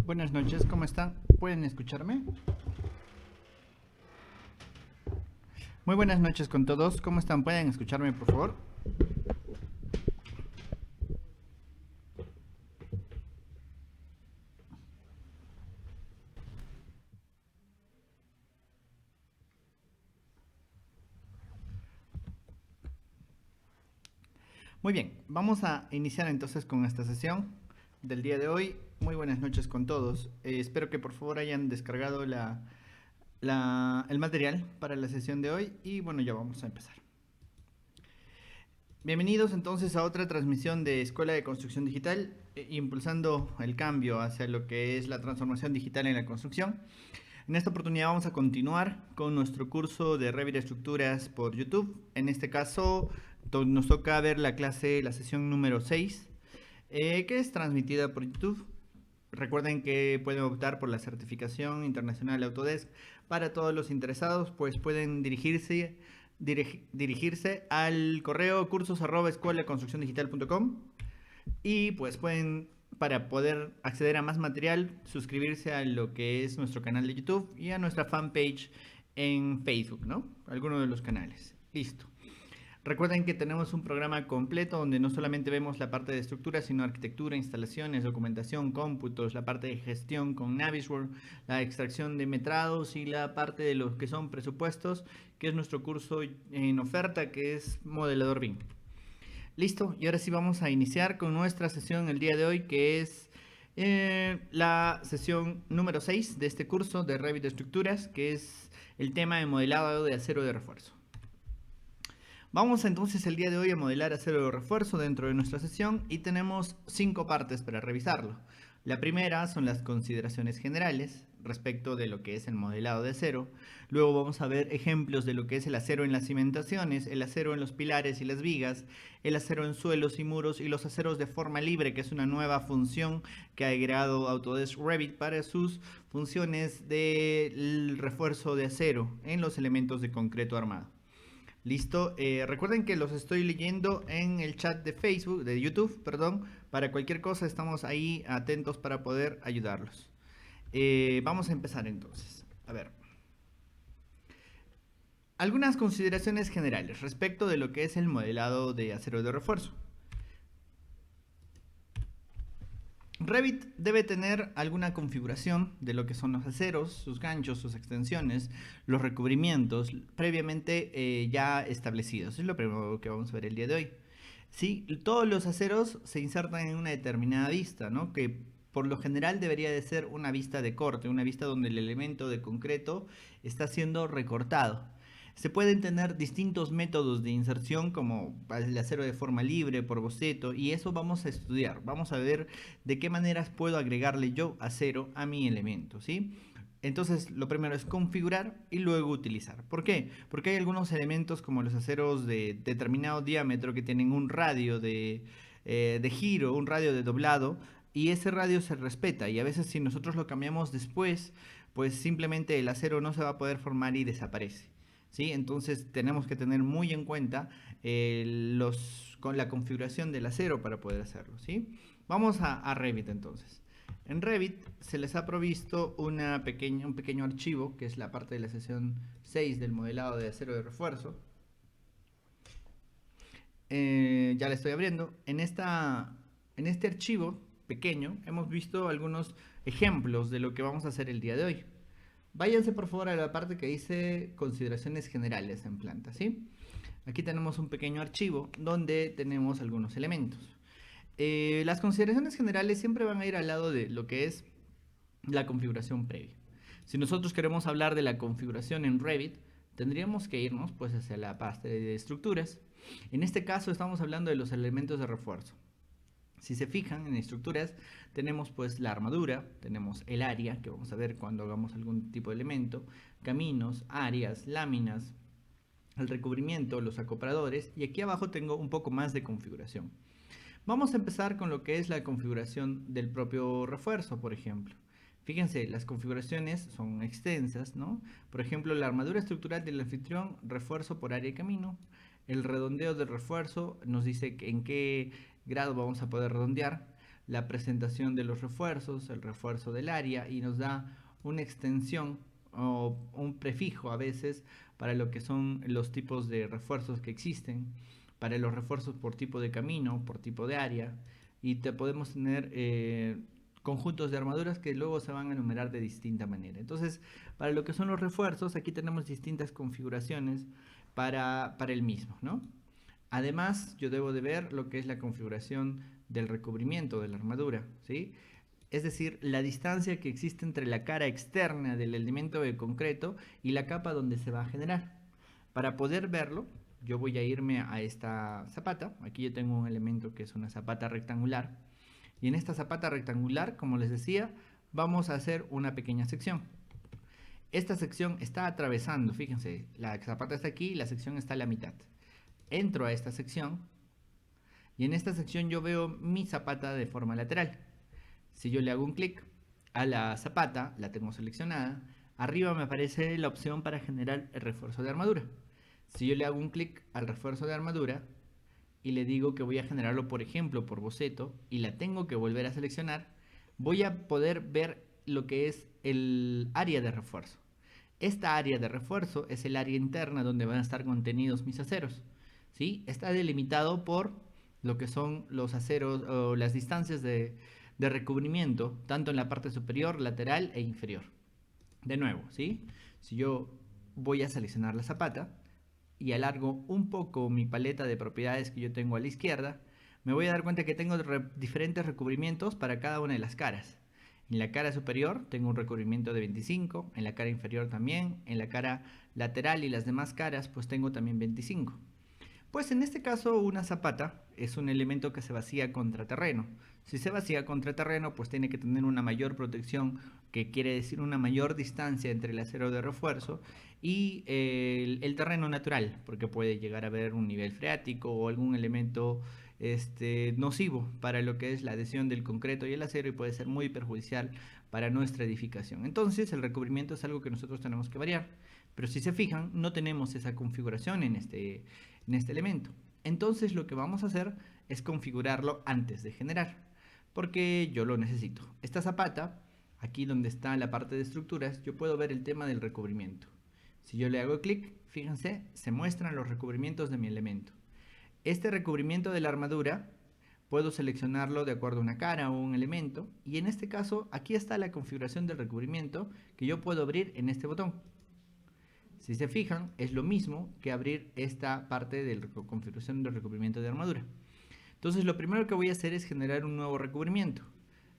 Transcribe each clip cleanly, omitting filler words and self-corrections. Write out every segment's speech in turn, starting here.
Buenas noches, ¿cómo están? ¿Pueden escucharme? Muy buenas noches con todos, ¿cómo están? ¿Pueden escucharme, por favor? Muy bien, vamos a iniciar entonces con esta sesión del día de hoy. Muy buenas noches con todos. Espero que por favor hayan descargado el material para la sesión de hoy y bueno, ya vamos a empezar. Bienvenidos entonces a otra transmisión de Escuela de Construcción Digital, impulsando el cambio hacia lo que es la transformación digital en la construcción. En esta oportunidad vamos a continuar con nuestro curso de Revit Estructuras por YouTube. En este caso nos toca ver la sesión número 6, que es transmitida por YouTube. Recuerden que pueden optar por la certificación internacional Autodesk. Para todos los interesados, pues pueden dirigirse al correo cursos@escuelaconstrucciondigital.com y pues pueden, para poder acceder a más material, suscribirse a lo que es nuestro canal de YouTube y a nuestra fanpage en Facebook, ¿no? Algunos de los canales. Listo. Recuerden que tenemos un programa completo donde no solamente vemos la parte de estructura, sino arquitectura, instalaciones, documentación, cómputos, la parte de gestión con Navisworks, la extracción de metrados y la parte de los que son presupuestos, que es nuestro curso en oferta, que es modelador BIM. Listo, y ahora sí vamos a iniciar con nuestra sesión el día de hoy, que es la sesión número 6 de este curso de Revit Estructuras, que es el tema de modelado de acero de refuerzo. Vamos entonces el día de hoy a modelar acero de refuerzo dentro de nuestra sesión y tenemos 5 partes para revisarlo. La primera son las consideraciones generales respecto de lo que es el modelado de acero. Luego vamos a ver ejemplos de lo que es el acero en las cimentaciones, el acero en los pilares y las vigas, el acero en suelos y muros y los aceros de forma libre, que es una nueva función que ha agregado Autodesk Revit para sus funciones de refuerzo de acero en los elementos de concreto armado. Listo, recuerden que los estoy leyendo en el chat de Facebook, de YouTube, perdón. Para cualquier cosa estamos ahí atentos para poder ayudarlos. Vamos a empezar entonces. A ver. Algunas consideraciones generales respecto de lo que es el modelado de acero de refuerzo. Revit debe tener alguna configuración de lo que son los aceros, sus ganchos, sus extensiones, los recubrimientos previamente ya establecidos. Es lo primero que vamos a ver el día de hoy. Sí, todos los aceros se insertan en una determinada vista, ¿no? Que por lo general debería de ser una vista de corte, una vista donde el elemento de concreto está siendo recortado. Se pueden tener distintos métodos de inserción como el acero de forma libre, por boceto, y eso vamos a estudiar. Vamos a ver de qué maneras puedo agregarle yo acero a mi elemento, ¿sí? Entonces, lo primero es configurar y luego utilizar. ¿Por qué? Porque hay algunos elementos como los aceros de determinado diámetro que tienen un radio de giro, un radio de doblado, y ese radio se respeta. Y a veces si nosotros lo cambiamos después, pues simplemente el acero no se va a poder formar y desaparece. ¿Sí? Entonces tenemos que tener muy en cuenta con la configuración del acero para poder hacerlo, ¿sí? Vamos a Revit entonces. En Revit se les ha provisto un pequeño archivo, que es la parte de la sesión 6 del modelado de acero de refuerzo. Ya la estoy abriendo. En este archivo pequeño hemos visto algunos ejemplos de lo que vamos a hacer el día de hoy. Váyanse por favor a la parte que dice consideraciones generales en planta, ¿sí? Aquí tenemos un pequeño archivo donde tenemos algunos elementos. Las consideraciones generales siempre van a ir al lado de lo que es la configuración previa. Si nosotros queremos hablar de la configuración en Revit, tendríamos que irnos pues hacia la parte de estructuras. En este caso estamos hablando de los elementos de refuerzo. Si se fijan en estructuras, tenemos pues la armadura, tenemos el área, que vamos a ver cuando hagamos algún tipo de elemento, caminos, áreas, láminas, el recubrimiento, los acopladores, y aquí abajo tengo un poco más de configuración. Vamos a empezar con lo que es la configuración del propio refuerzo, por ejemplo. Fíjense, las configuraciones son extensas, ¿no? Por ejemplo, la armadura estructural del anfitrión, refuerzo por área y camino. El redondeo del refuerzo nos dice en qué grado vamos a poder redondear. la presentación de los refuerzos, el refuerzo del área, y nos da una extensión o un prefijo a veces para lo que son los tipos de refuerzos que existen, para los refuerzos por tipo de camino, por tipo de área, y podemos tener conjuntos de armaduras que luego se van a enumerar de distinta manera. Entonces, para lo que son los refuerzos, aquí tenemos distintas configuraciones para el mismo, ¿no? Además, yo debo de ver lo que es la configuración del recubrimiento de la armadura, ¿sí? Es decir, la distancia que existe entre la cara externa del elemento de concreto y la capa donde se va a generar. Para poder verlo, yo voy a irme a esta zapata. Aquí yo tengo un elemento que es una zapata rectangular. Y en esta zapata rectangular, como les decía, vamos a hacer una pequeña sección. Esta sección está atravesando, fíjense, la zapata está aquí y la sección está a la mitad. Entro a esta sección y en esta sección yo veo mi zapata de forma lateral. Si yo le hago un clic a la zapata, la tengo seleccionada, arriba me aparece la opción para generar el refuerzo de armadura. Si yo le hago un clic al refuerzo de armadura y le digo que voy a generarlo, por ejemplo, por boceto, y la tengo que volver a seleccionar, voy a poder ver lo que es el área de refuerzo. Esta área de refuerzo es el área interna donde van a estar contenidos mis aceros, ¿sí? Está delimitado por lo que son los aceros o las distancias de recubrimiento, tanto en la parte superior, lateral e inferior. De nuevo, ¿sí? Si yo voy a seleccionar la zapata y alargo un poco mi paleta de propiedades que yo tengo a la izquierda, me voy a dar cuenta que tengo diferentes recubrimientos para cada una de las caras. En la cara superior tengo un recubrimiento de 25, en la cara inferior también, en la cara lateral y las demás caras pues tengo también 25. Pues en este caso una zapata es un elemento que se vacía contra terreno. Si se vacía contra terreno, pues tiene que tener una mayor protección, que quiere decir una mayor distancia entre el acero de refuerzo y el terreno natural, porque puede llegar a haber un nivel freático o algún elemento nocivo para lo que es la adhesión del concreto y el acero y puede ser muy perjudicial para nuestra edificación. Entonces el recubrimiento es algo que nosotros tenemos que variar, pero si se fijan no tenemos esa configuración en este elemento. Entonces lo que vamos a hacer es configurarlo antes de generar, porque yo lo necesito. Esta zapata, aquí donde está la parte de estructuras, yo puedo ver el tema del recubrimiento. Si yo le hago clic, fíjense, se muestran los recubrimientos de mi elemento. Este recubrimiento de la armadura puedo seleccionarlo de acuerdo a una cara o un elemento, y en este caso aquí está la configuración del recubrimiento que yo puedo abrir en este botón. Si se fijan, es lo mismo que abrir esta parte de la configuración del recubrimiento de armadura. Entonces lo primero que voy a hacer es generar un nuevo recubrimiento.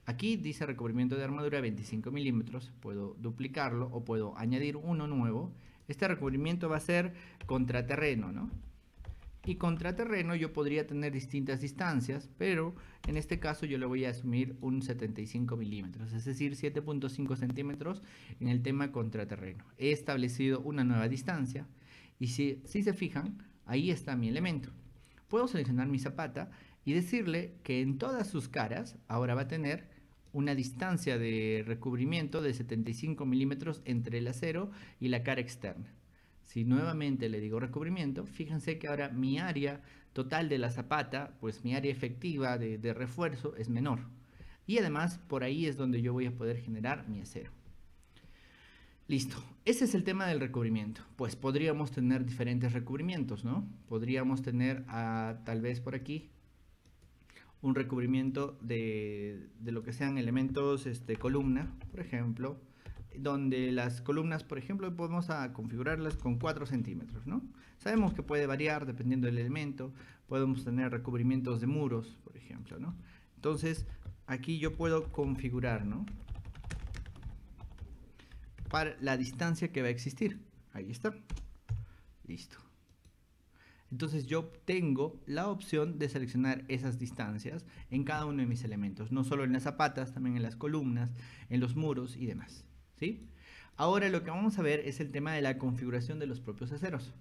Aquí dice recubrimiento de armadura 25 milímetros, puedo duplicarlo o puedo añadir uno nuevo. Este recubrimiento va a ser contraterreno, ¿no? Y contraterreno yo podría tener distintas distancias, pero en este caso yo le voy a asumir un 75 milímetros, es decir, 7.5 centímetros en el tema contraterreno. He establecido una nueva distancia y si se fijan, ahí está mi elemento. Puedo seleccionar mi zapata y decirle que en todas sus caras ahora va a tener una distancia de recubrimiento de 75 milímetros entre el acero y la cara externa. Si nuevamente le digo recubrimiento, fíjense que ahora mi área total de la zapata, pues mi área efectiva de refuerzo es menor. Y además por ahí es donde yo voy a poder generar mi acero. Listo, ese es el tema del recubrimiento. Pues podríamos tener diferentes recubrimientos, ¿no? Podríamos tener tal vez por aquí un recubrimiento de lo que sean elementos columna, por ejemplo, donde las columnas, por ejemplo, podemos configurarlas con 4 centímetros, ¿no? Sabemos que puede variar dependiendo del elemento. Podemos tener recubrimientos de muros, por ejemplo, ¿no? Entonces, aquí yo puedo configurar, ¿no? Para la distancia que va a existir. Ahí está. Listo. Entonces yo tengo la opción de seleccionar esas distancias en cada uno de mis elementos, no solo en las zapatas, también en las columnas, en los muros y demás, ¿sí? Ahora lo que vamos a ver es el tema de la configuración de los propios aceros.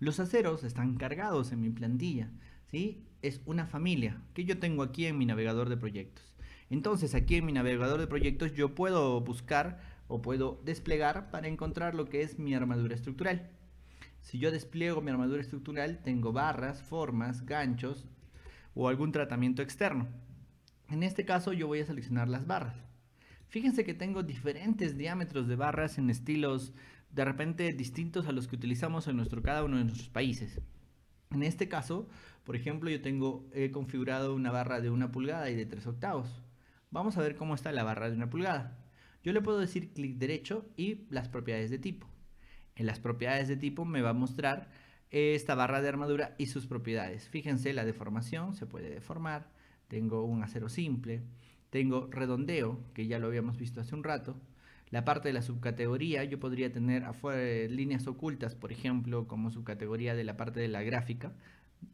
Los aceros están cargados en mi plantilla, ¿sí? Es una familia que yo tengo aquí en mi navegador de proyectos. Entonces aquí en mi navegador de proyectos yo puedo buscar o puedo desplegar para encontrar lo que es mi armadura estructural. Si yo despliego mi armadura estructural, tengo barras, formas, ganchos o algún tratamiento externo. En este caso yo voy a seleccionar las barras. Fíjense que tengo diferentes diámetros de barras en estilos de repente distintos a los que utilizamos en cada uno de nuestros países. En este caso, por ejemplo, he configurado una barra de 1 pulgada y de 3 octavos. Vamos a ver cómo está la barra de 1 pulgada. Yo le puedo decir clic derecho y las propiedades de tipo. En las propiedades de tipo me va a mostrar esta barra de armadura y sus propiedades. Fíjense, la deformación se puede deformar. Tengo un acero simple. Tengo redondeo, que ya lo habíamos visto hace un rato. La parte de la subcategoría, yo podría tener afuera líneas ocultas, por ejemplo, como subcategoría de la parte de la gráfica.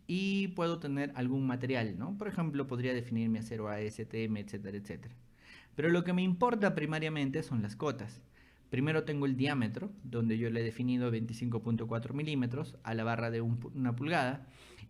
Y puedo tener algún material, ¿no? Por ejemplo, podría definir mi acero ASTM, etcétera, etcétera. Pero lo que me importa primariamente son las cotas. Primero tengo el diámetro, donde yo le he definido 25.4 milímetros a la barra de 1 pulgada.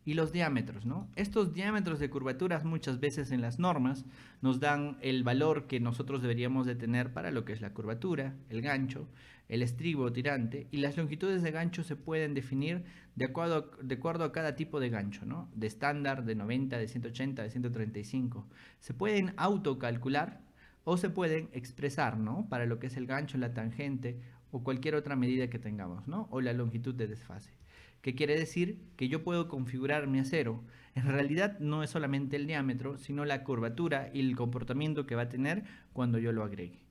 Y los diámetros, ¿no? Estos diámetros de curvaturas muchas veces en las normas nos dan el valor que nosotros deberíamos de tener para lo que es la curvatura, el gancho, el estribo tirante, y las longitudes de gancho se pueden definir de acuerdo a cada tipo de gancho, ¿no? De estándar, de 90, de 180, de 135. Se pueden autocalcular o se pueden expresar, ¿no? Para lo que es el gancho, la tangente o cualquier otra medida que tengamos, ¿no? O la longitud de desfase. ¿Qué quiere decir? Que yo puedo configurar mi acero. En realidad no es solamente el diámetro, sino la curvatura y el comportamiento que va a tener cuando yo lo agregue.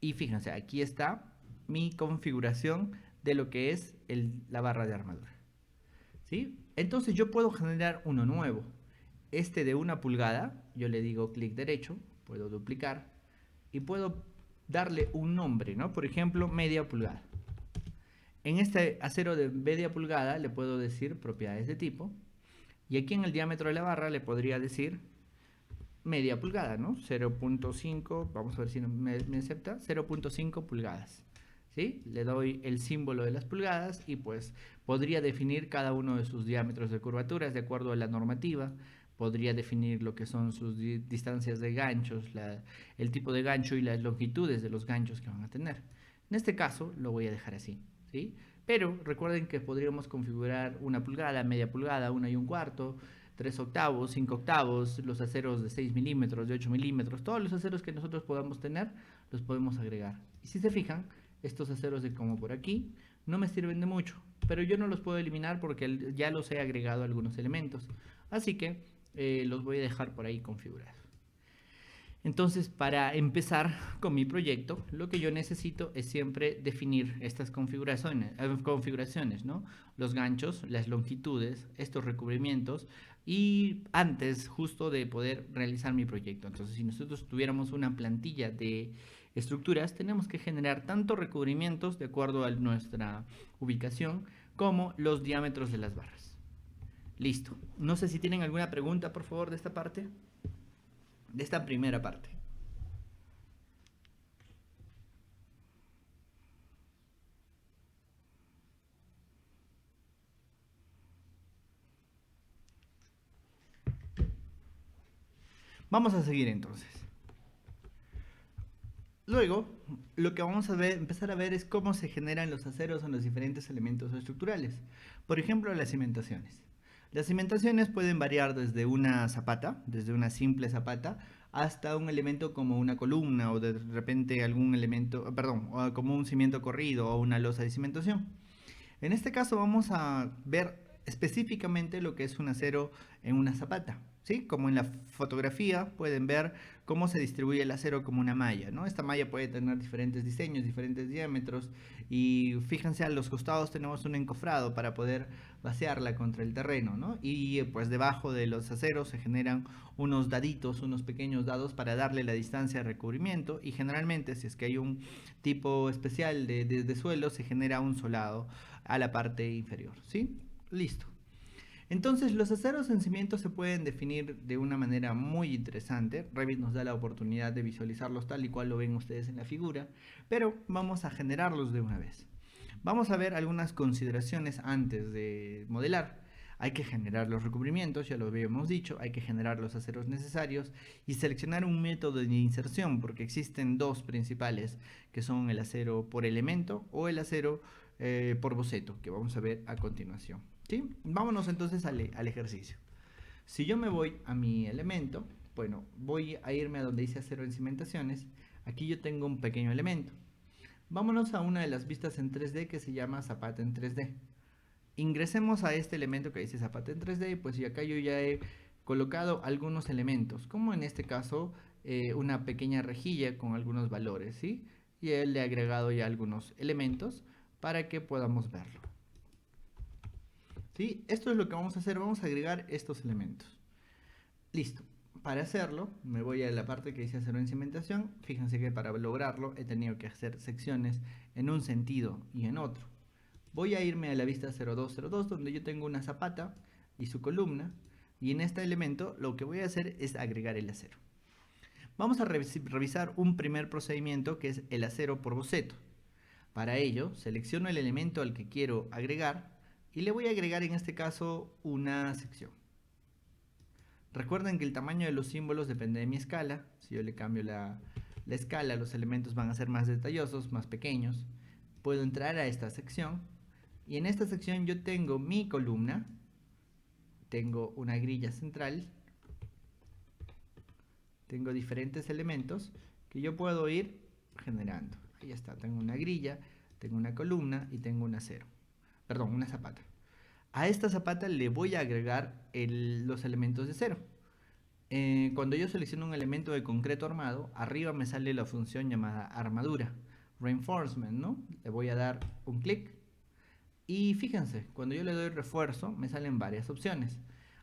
Y fíjense, aquí está mi configuración de lo que es la barra de armadura. ¿Sí? Entonces yo puedo generar uno nuevo. Este de 1 pulgada, yo le digo clic derecho, puedo duplicar y puedo darle un nombre, ¿no? Por ejemplo, media pulgada. En este acero de media pulgada le puedo decir propiedades de tipo. Y aquí en el diámetro de la barra le podría decir media pulgada, ¿no? 0.5, vamos a ver si me acepta, 0.5 pulgadas. ¿Sí? Le doy el símbolo de las pulgadas y pues podría definir cada uno de sus diámetros de curvaturas de acuerdo a la normativa. Podría definir lo que son sus distancias de ganchos, el tipo de gancho y las longitudes de los ganchos que van a tener. En este caso lo voy a dejar así, ¿sí? Pero recuerden que podríamos configurar 1 pulgada, media pulgada, 1 1/4, 3 octavos, 5 octavos, los aceros de 6 milímetros, de 8 milímetros, todos los aceros que nosotros podamos tener, los podemos agregar. Y si se fijan, estos aceros de como por aquí no me sirven de mucho, pero yo no los puedo eliminar porque ya los he agregado a algunos elementos. Así que los voy a dejar por ahí configurados. Entonces, para empezar con mi proyecto, lo que yo necesito es siempre definir estas configuraciones, ¿no? Los ganchos, las longitudes, estos recubrimientos, y antes justo de poder realizar mi proyecto. Entonces, si nosotros tuviéramos una plantilla de estructuras, tenemos que generar tanto recubrimientos de acuerdo a nuestra ubicación como los diámetros de las barras. Listo. No sé si tienen alguna pregunta, por favor, de esta parte. De esta primera parte. Vamos a seguir entonces. Luego, lo que vamos a empezar a ver es cómo se generan los aceros en los diferentes elementos estructurales. Por ejemplo, las cimentaciones. Las cimentaciones pueden variar desde una zapata, desde una simple zapata, hasta un elemento como una columna o de repente algún elemento, perdón, como un cimiento corrido o una losa de cimentación. En este caso vamos a ver específicamente lo que es un acero en una zapata, ¿sí? Como en la fotografía pueden ver cómo se distribuye el acero como una malla, ¿no? Esta malla puede tener diferentes diseños, diferentes diámetros y fíjense a los costados tenemos un encofrado para poder vaciarla contra el terreno, ¿no? Y pues debajo de los aceros se generan unos daditos, unos pequeños dados para darle la distancia de recubrimiento y generalmente si es que hay un tipo especial de suelo se genera un solado a la parte inferior, ¿sí? Listo. Entonces los aceros en cimiento se pueden definir de una manera muy interesante. Revit nos da la oportunidad de visualizarlos tal y cual lo ven ustedes en la figura, pero vamos a generarlos de una vez. Vamos a ver algunas consideraciones antes de modelar. Hay que generar los recubrimientos, ya lo habíamos dicho, hay que generar los aceros necesarios y seleccionar un método de inserción porque existen dos principales que son el acero por elemento o el acero por boceto que vamos a ver a continuación. ¿Sí? Vámonos entonces al ejercicio. Si yo me voy a mi elemento, Bueno, voy a irme a donde dice acero en cimentaciones. Aquí yo tengo un pequeño elemento. Vámonos a una de las vistas en 3D que se llama Zapata en 3D. Ingresemos a este elemento que dice Zapata en 3D, pues y acá yo ya he colocado algunos elementos, como en este caso una pequeña rejilla con algunos valores, ¿sí? Y él le he agregado ya algunos elementos para que podamos verlo. ¿Sí? Esto es lo que vamos a hacer, vamos a agregar estos elementos. Listo. Para hacerlo, me voy a la parte que dice acero en cimentación. Fíjense que para lograrlo he tenido que hacer secciones en un sentido y en otro. Voy a irme a la vista 0202 donde yo tengo una zapata y su columna. Y en este elemento lo que voy a hacer es agregar el acero. Vamos a revisar un primer procedimiento que es el acero por boceto. Para ello, selecciono el elemento al que quiero agregar y le voy a agregar en este caso una sección. Recuerden que el tamaño de los símbolos depende de mi escala. Si yo le cambio la escala, los elementos van a ser más detallosos, más pequeños. Puedo entrar a esta sección y en esta sección yo tengo mi columna, tengo una grilla central, tengo diferentes elementos que yo puedo ir generando. Ahí está, tengo una grilla, tengo una columna y tengo un acero. Perdón, una zapata. A esta zapata le voy a agregar los elementos de cero. Cuando yo selecciono un elemento de concreto armado, arriba me sale la función llamada armadura, reinforcement, ¿no? Le voy a dar un clic y fíjense, cuando yo le doy refuerzo me salen varias opciones.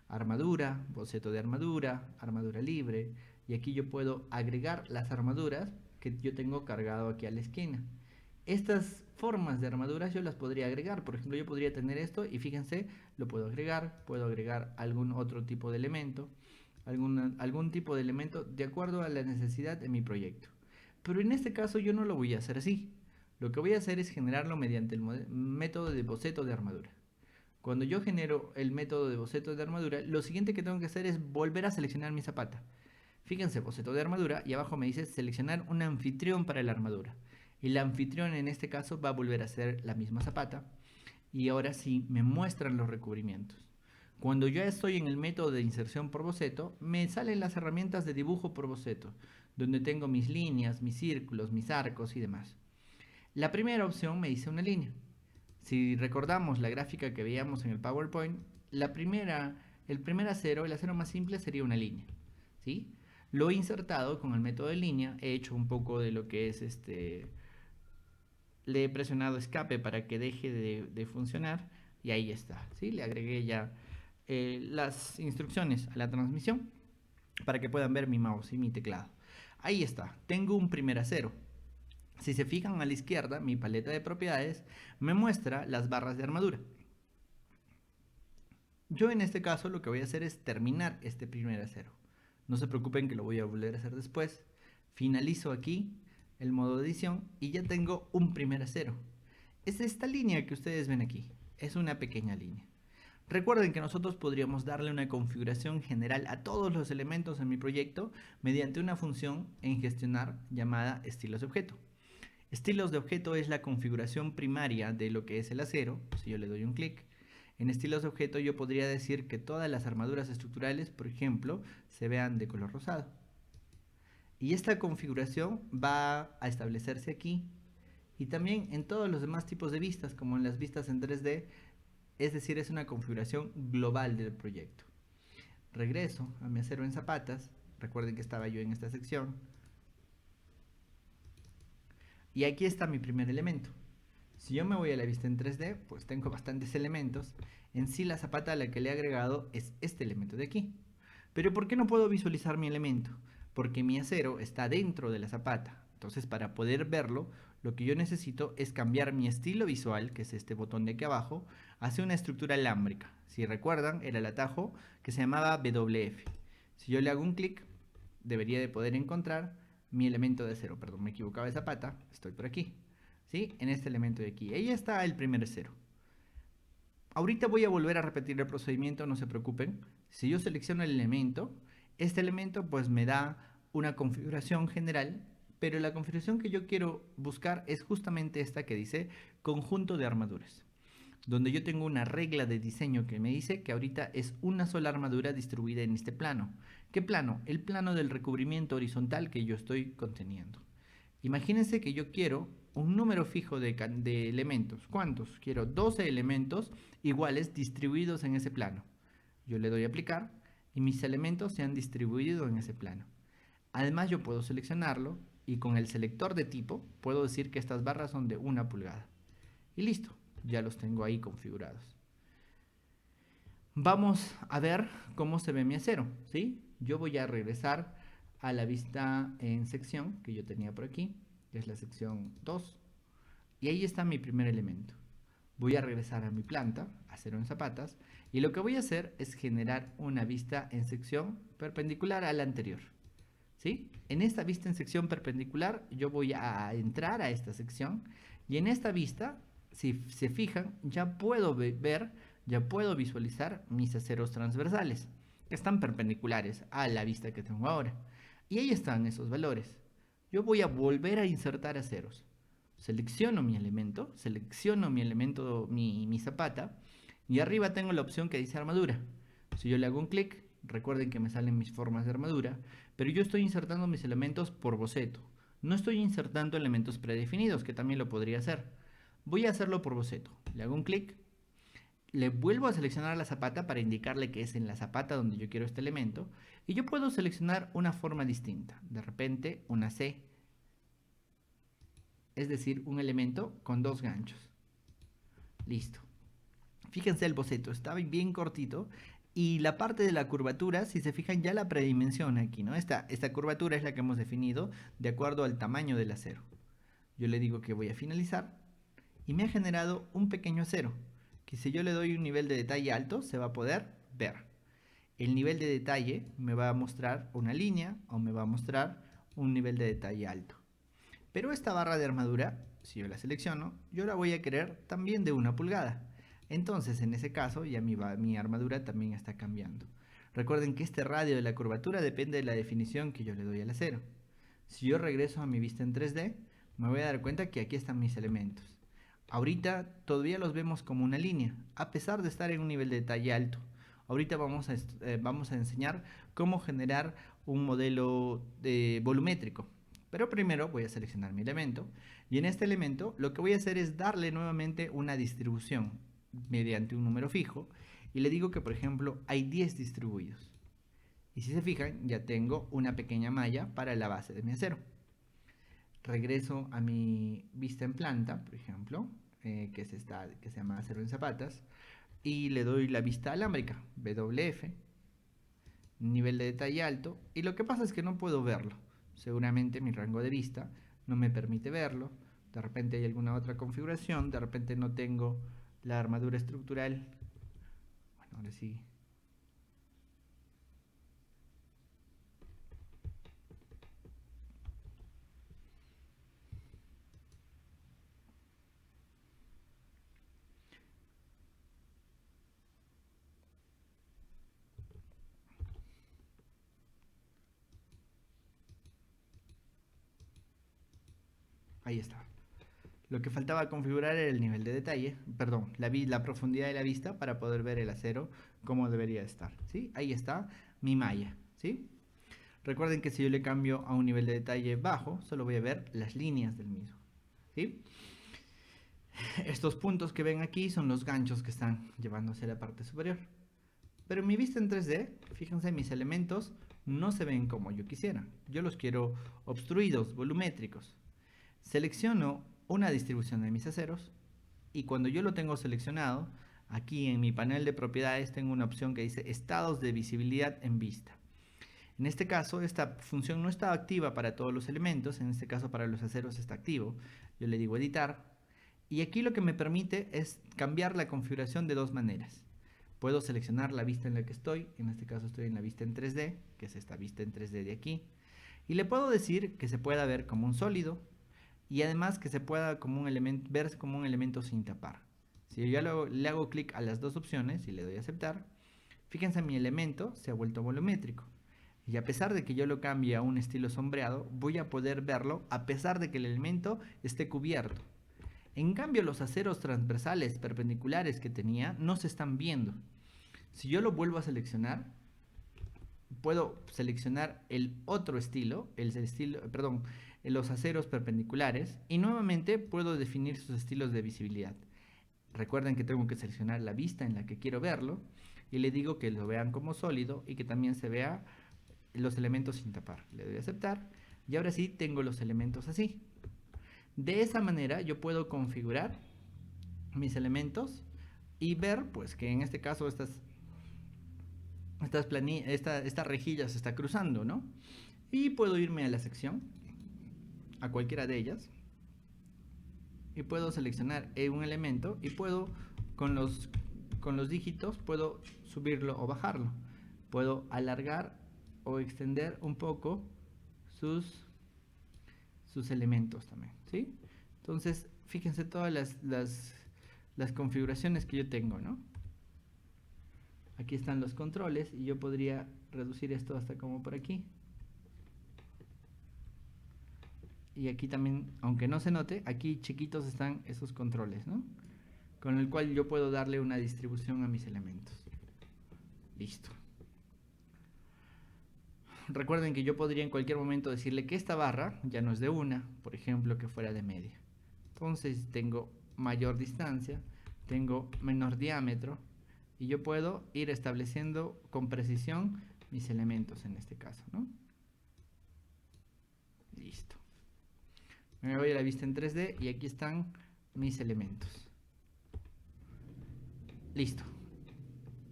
Armadura, boceto de armadura, armadura libre, y aquí yo puedo agregar las armaduras que yo tengo cargado aquí a la esquina. Estas formas de armaduras yo las podría agregar, por ejemplo yo podría tener esto y fíjense, lo puedo agregar algún otro tipo de elemento, algún tipo de elemento de acuerdo a la necesidad de mi proyecto. Pero en este caso yo no lo voy a hacer así, lo que voy a hacer es generarlo mediante el método de boceto de armadura. Cuando yo genero el método de boceto de armadura, lo siguiente que tengo que hacer es volver a seleccionar mi zapata. Fíjense, boceto de armadura, y abajo me dice seleccionar un anfitrión para la armadura. El anfitrión en este caso va a volver a ser la misma zapata. Y ahora sí me muestran los recubrimientos. Cuando ya estoy en el método de inserción por boceto, me salen las herramientas de dibujo por boceto, donde tengo mis líneas, mis círculos, mis arcos y demás. La primera opción me dice una línea. Si recordamos la gráfica que veíamos en el PowerPoint, el primer acero, el acero más simple sería una línea, ¿sí? Lo he insertado con el método de línea, he hecho un poco de lo que es le he presionado escape para que deje de funcionar y ahí está, ¿sí? Le agregué ya las instrucciones a la transmisión para que puedan ver mi mouse y mi teclado. Ahí está, tengo un primer acero. Si se fijan a la izquierda, mi paleta de propiedades me muestra las barras de armadura. Yo en este caso lo que voy a hacer es terminar este primer acero. No se preocupen que lo voy a volver a hacer después. Finalizo aquí el modo de edición y ya tengo un primer acero. Es esta línea que ustedes ven aquí. Es una pequeña línea. Recuerden que nosotros podríamos darle una configuración general a todos los elementos en mi proyecto mediante una función en gestionar llamada estilos de objeto. Estilos de objeto es la configuración primaria de lo que es el acero. Si yo le doy un clic, en estilos de objeto yo podría decir que todas las armaduras estructurales, por ejemplo, se vean de color rosado. Y esta configuración va a establecerse aquí y también en todos los demás tipos de vistas, como en las vistas en 3D, es decir, es una configuración global del proyecto. Regreso a mi acero en zapatas, recuerden que estaba yo en esta sección, y aquí está mi primer elemento. Si yo me voy a la vista en 3D, pues tengo bastantes elementos. En sí la zapata a la que le he agregado es este elemento de aquí. Pero ¿por qué no puedo visualizar mi elemento? Porque mi acero está dentro de la zapata. Entonces para poder verlo, lo que yo necesito es cambiar mi estilo visual, que es este botón de aquí abajo, hacia una estructura alámbrica. Si recuerdan, era el atajo que se llamaba WF. Si yo le hago un clic, debería de poder encontrar mi elemento de acero. Perdón, me equivocaba de zapata, estoy por aquí. ¿Sí? En este elemento de aquí. Ahí está el primer acero. Ahorita voy a volver a repetir el procedimiento, no se preocupen. Si yo selecciono el elemento, este elemento pues me da una configuración general, pero la configuración que yo quiero buscar es justamente esta que dice conjunto de armaduras. donde yo tengo una regla de diseño que me dice que ahorita es una sola armadura distribuida en este plano. ¿Qué plano? El plano del recubrimiento horizontal que yo estoy conteniendo. Imagínense que yo quiero un número fijo de elementos. ¿Cuántos? Quiero 12 elementos iguales distribuidos en ese plano. Yo le doy a aplicar y mis elementos se han distribuido en ese plano. Además yo puedo seleccionarlo y con el selector de tipo puedo decir que estas barras son de 1 pulgada. Y listo, ya los tengo ahí configurados. Vamos a ver cómo se ve mi acero, ¿sí? Yo voy a regresar a la vista en sección que yo tenía por aquí, que es la sección 2. Y ahí está mi primer elemento. Voy a regresar a mi planta, acero en zapatas, y lo que voy a hacer es generar una vista en sección perpendicular a la anterior. ¿Sí? En esta vista en sección perpendicular yo voy a entrar a esta sección y en esta vista, si se fijan, ya puedo ver, ya puedo visualizar mis aceros transversales, que están perpendiculares a la vista que tengo ahora. Y ahí están esos valores. Yo voy a volver a insertar aceros. Selecciono mi elemento, mi zapata, y arriba tengo la opción que dice armadura. Si yo le hago un clic, recuerden que me salen mis formas de armadura, pero yo estoy insertando mis elementos por boceto. No estoy insertando elementos predefinidos, que también lo podría hacer. Voy a hacerlo por boceto. Le hago un clic, le vuelvo a seleccionar la zapata para indicarle que es en la zapata donde yo quiero este elemento, y yo puedo seleccionar una forma distinta. De repente, una C, es decir, un elemento con 2 ganchos. Listo. Fíjense el boceto, está bien cortito. Y la parte de la curvatura, si se fijan, ya la predimensiona aquí, ¿no? Esta curvatura es la que hemos definido de acuerdo al tamaño del acero. Yo le digo que voy a finalizar y me ha generado un pequeño acero, que si yo le doy un nivel de detalle alto, se va a poder ver. El nivel de detalle me va a mostrar una línea o me va a mostrar un nivel de detalle alto. Pero esta barra de armadura, si yo la selecciono, yo la voy a querer también de 1 pulgada. Entonces, en ese caso, ya mi armadura también está cambiando. Recuerden que este radio de la curvatura depende de la definición que yo le doy al acero. Si yo regreso a mi vista en 3D, me voy a dar cuenta que aquí están mis elementos. Ahorita todavía los vemos como una línea, a pesar de estar en un nivel de detalle alto. Ahorita vamos a enseñar cómo generar un modelo volumétrico. Pero primero voy a seleccionar mi elemento y en este elemento lo que voy a hacer es darle nuevamente una distribución mediante un número fijo y le digo que por ejemplo hay 10 distribuidos. Y si se fijan ya tengo una pequeña malla para la base de mi acero. Regreso a mi vista en planta, por ejemplo, que se llama acero en zapatas, y le doy la vista alámbrica, WF, nivel de detalle alto, y lo que pasa es que no puedo verlo. Seguramente mi rango de vista no me permite verlo. De repente hay alguna otra configuración, de repente no tengo la armadura estructural. Bueno, ahora sí. Ahí está. Lo que faltaba configurar era el nivel de detalle, perdón, la profundidad de la vista para poder ver el acero como debería estar, ¿sí? Ahí está mi malla, ¿sí? Recuerden que si yo le cambio a un nivel de detalle bajo, solo voy a ver las líneas del mismo, ¿sí? Estos puntos que ven aquí son los ganchos que están llevándose a la parte superior. Pero en mi vista en 3D, fíjense, mis elementos no se ven como yo quisiera. Yo los quiero obstruidos, volumétricos. Selecciono una distribución de mis aceros y cuando yo lo tengo seleccionado, aquí en mi panel de propiedades tengo una opción que dice estados de visibilidad en vista. En este caso, esta función no está activa para todos los elementos, en este caso para los aceros está activo. Yo le digo editar y aquí lo que me permite es cambiar la configuración de dos maneras. Puedo seleccionar la vista en la que estoy, en este caso estoy en la vista en 3D, que es esta vista en 3D de aquí, y le puedo decir que se pueda ver como un sólido, y además que se pueda como verse como un elemento sin tapar. Si yo le hago clic a las dos opciones y le doy a aceptar, fíjense, mi elemento se ha vuelto volumétrico. Y a pesar de que yo lo cambie a un estilo sombreado, voy a poder verlo a pesar de que el elemento esté cubierto. En cambio, los aceros transversales perpendiculares que tenía no se están viendo. Si yo lo vuelvo a seleccionar, puedo seleccionar el otro estilo, perdón, los aceros perpendiculares, y nuevamente puedo definir sus estilos de visibilidad. Recuerden que tengo que seleccionar la vista en la que quiero verlo y le digo que lo vean como sólido y que también se vea los elementos sin tapar. Le doy a aceptar y ahora sí tengo los elementos así. De esa manera yo puedo configurar mis elementos y ver pues que en este caso esta rejilla se está cruzando, ¿no? Y puedo irme a la sección, a cualquiera de ellas, y puedo seleccionar un elemento y puedo con los dígitos puedo subirlo o bajarlo. Puedo alargar o extender un poco sus elementos también, ¿sí? Entonces, fíjense todas las configuraciones que yo tengo, ¿no? Aquí están los controles y yo podría reducir esto hasta como por aquí. Y aquí también, aunque no se note, aquí chiquitos están esos controles, ¿no? Con el cual yo puedo darle una distribución a mis elementos. Listo. Recuerden que yo podría en cualquier momento decirle que esta barra ya no es de una, por ejemplo, que fuera de media. Entonces tengo mayor distancia, tengo menor diámetro y yo puedo ir estableciendo con precisión mis elementos en este caso, ¿no? Listo. Me voy a la vista en 3D y aquí están mis elementos. Listo.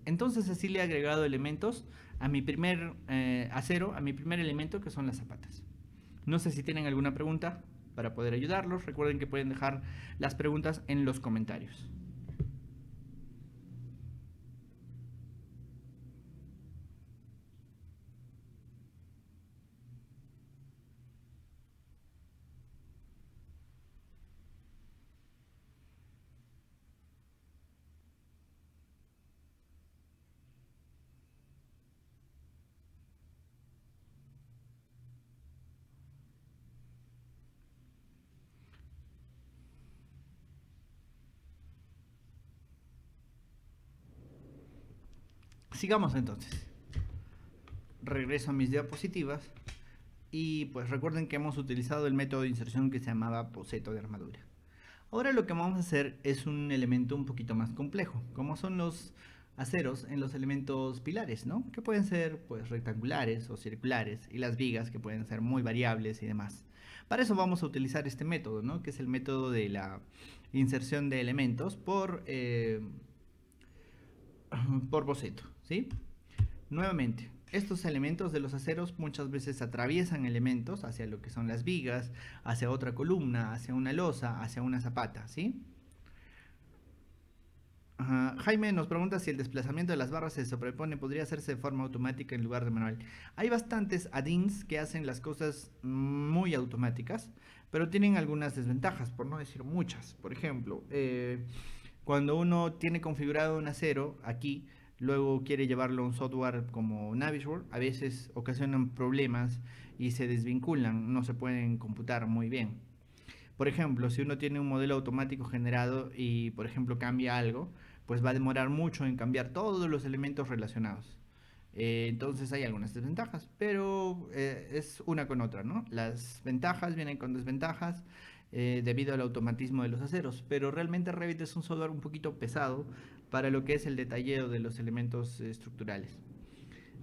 Entonces así le he agregado elementos a mi primer acero, a mi primer elemento que son las zapatas. No sé si tienen alguna pregunta para poder ayudarlos. Recuerden que pueden dejar las preguntas en los comentarios. Sigamos entonces. Regreso a mis diapositivas y pues recuerden que hemos utilizado el método de inserción que se llamaba boceto de armadura. Ahora lo que vamos a hacer es un elemento un poquito más complejo, como son los aceros en los elementos pilares, ¿no? Que pueden ser pues rectangulares o circulares y las vigas que pueden ser muy variables y demás. Para eso vamos a utilizar este método, ¿no? Que es el método de la inserción de elementos por boceto, ¿sí? Nuevamente, estos elementos de los aceros muchas veces atraviesan elementos hacia lo que son las vigas, hacia otra columna, hacia una losa, hacia una zapata, ¿sí? Jaime nos pregunta si el desplazamiento de las barras se sobrepone, podría hacerse de forma automática en lugar de manual. Hay bastantes add-ins que hacen las cosas muy automáticas, pero tienen algunas desventajas, por no decir muchas. Por ejemplo, cuando uno tiene configurado un acero aquí, luego quiere llevarlo a un software como Navisworks, a veces ocasionan problemas y se desvinculan, no se pueden computar muy bien. Por ejemplo, si uno tiene un modelo automático generado y, por ejemplo, cambia algo, pues va a demorar mucho en cambiar todos los elementos relacionados. Entonces hay algunas desventajas, pero es una con otra, ¿no? Las ventajas vienen con desventajas debido al automatismo de los aceros, pero realmente Revit es un software un poquito pesado para lo que es el detalleo de los elementos estructurales.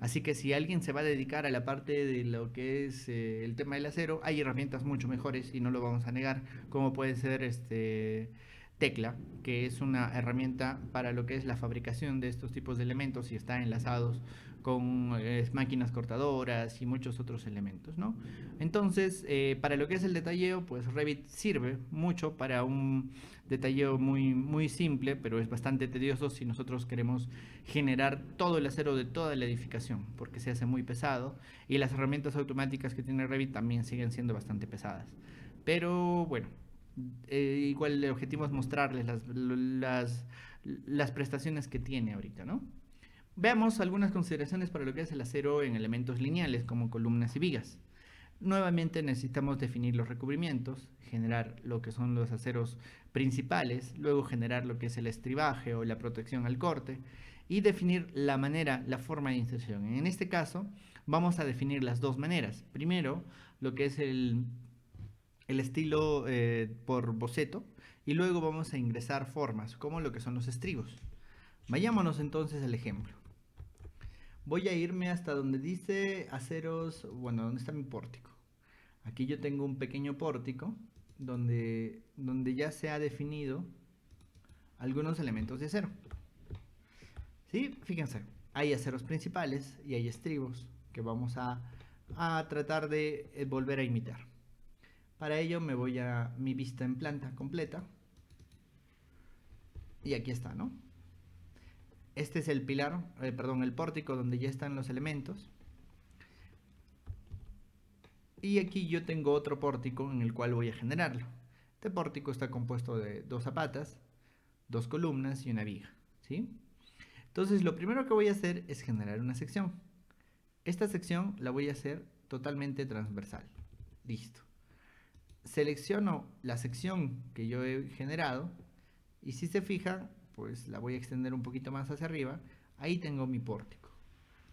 Así que si alguien se va a dedicar a la parte de lo que es el tema del acero, hay herramientas mucho mejores y no lo vamos a negar, como puede ser Tecla, que es una herramienta para lo que es la fabricación de estos tipos de elementos y está enlazados con máquinas cortadoras y muchos otros elementos, ¿no? Entonces, para lo que es el detalleo, pues Revit sirve mucho para un detalleo muy simple, pero es bastante tedioso si nosotros queremos generar todo el acero de toda la edificación, porque se hace muy pesado y las herramientas automáticas que tiene Revit también siguen siendo bastante pesadas. Pero bueno, igual el objetivo es mostrarles las prestaciones que tiene ahorita, ¿no? Veamos algunas consideraciones para lo que es el acero en elementos lineales como columnas y vigas. Nuevamente necesitamos definir los recubrimientos, generar lo que son los aceros principales, luego generar lo que es el estribaje o la protección al corte y definir la manera, la forma de inserción. En este caso vamos a definir las dos maneras. Primero, lo que es el estilo por boceto y luego vamos a ingresar formas como lo que son los estribos. Vayámonos entonces al ejemplo. Voy a irme hasta donde dice aceros, bueno, donde está mi pórtico. Aquí yo tengo un pequeño pórtico donde ya se ha definido algunos elementos de acero. ¿Sí? Fíjense, hay aceros principales y hay estribos que vamos a tratar de volver a imitar. Para ello me voy a mi vista en planta completa. Y aquí está, ¿no? Este es el pilar, el pórtico donde ya están los elementos. Y aquí yo tengo otro pórtico en el cual voy a generarlo. Este pórtico está compuesto de dos zapatas, dos columnas y una viga, ¿sí? Entonces lo primero que voy a hacer es generar una sección. Esta sección la voy a hacer totalmente transversal. Listo. Selecciono la sección que yo he generado y si se fijan, pues la voy a extender un poquito más hacia arriba. Ahí tengo mi pórtico.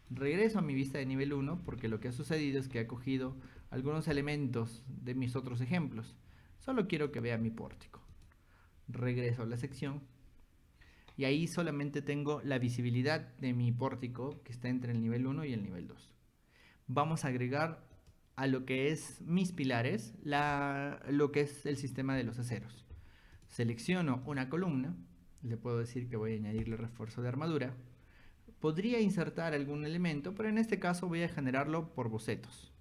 Regreso a mi vista de nivel 1 porque lo que ha sucedido es que he cogido algunos elementos de mis otros ejemplos. Solo quiero que vea mi pórtico. Regreso a la sección y ahí solamente tengo la visibilidad de mi pórtico que está entre el nivel 1 y el nivel 2. Vamos a agregar a lo que es mis pilares lo que es el sistema de los aceros. Selecciono una columna, le puedo decir que voy a añadirle refuerzo de armadura. Podría insertar algún elemento, pero en este caso voy a generarlo por bocetos.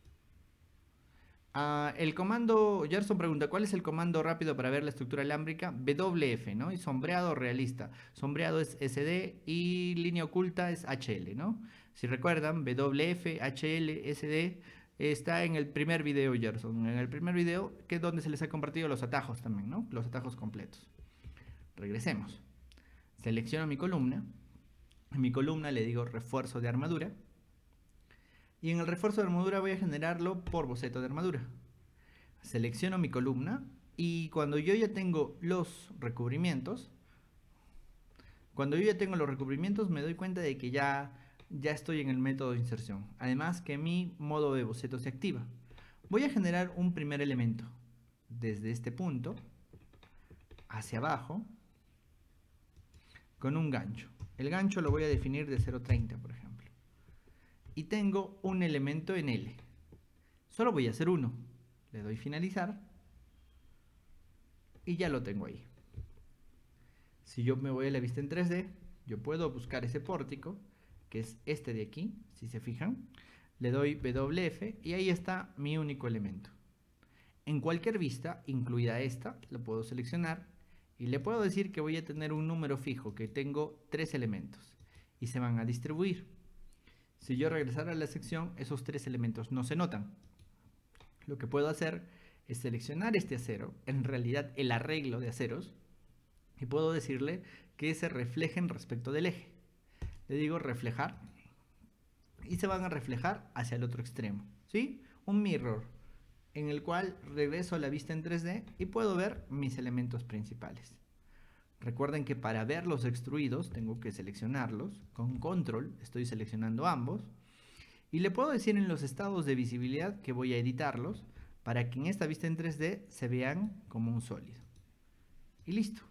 El comando, Gerson pregunta, ¿cuál es el comando rápido para ver la estructura alámbrica? WF, ¿no? Y sombreado realista. Sombreado es SD y línea oculta es HL, ¿no? Si recuerdan, WF, HL, SD está en el primer video, Gerson. En el primer video, que es donde se les ha compartido los atajos también, ¿no? Los atajos completos. Regresemos. Selecciono mi columna. En mi columna le digo refuerzo de armadura. Y en el refuerzo de armadura voy a generarlo por boceto de armadura. Selecciono mi columna y cuando yo ya tengo los recubrimientos, me doy cuenta de que ya estoy en el método de inserción. Además que mi modo de boceto se activa. Voy a generar un primer elemento desde este punto hacia abajo con un gancho. El gancho lo voy a definir de 0.30, por ejemplo. Y tengo un elemento en L. Solo voy a hacer uno. Le doy finalizar y ya lo tengo ahí. Si yo me voy a la vista en 3D, yo puedo buscar ese pórtico, que es este de aquí, si se fijan. Le doy WF y ahí está mi único elemento. En cualquier vista, incluida esta, lo puedo seleccionar y le puedo decir que voy a tener un número fijo, que tengo 3 elementos y se van a distribuir. Si yo regresara a la sección, esos 3 elementos no se notan. Lo que puedo hacer es seleccionar este acero, en realidad el arreglo de aceros, y puedo decirle que se reflejen respecto del eje. Le digo reflejar y se van a reflejar hacia el otro extremo, ¿sí? Un mirror en el cual regreso a la vista en 3D y puedo ver mis elementos principales. Recuerden que para ver los extruidos tengo que seleccionarlos. Con control estoy seleccionando ambos. Y le puedo decir en los estados de visibilidad que voy a editarlos para que en esta vista en 3D se vean como un sólido. Y listo.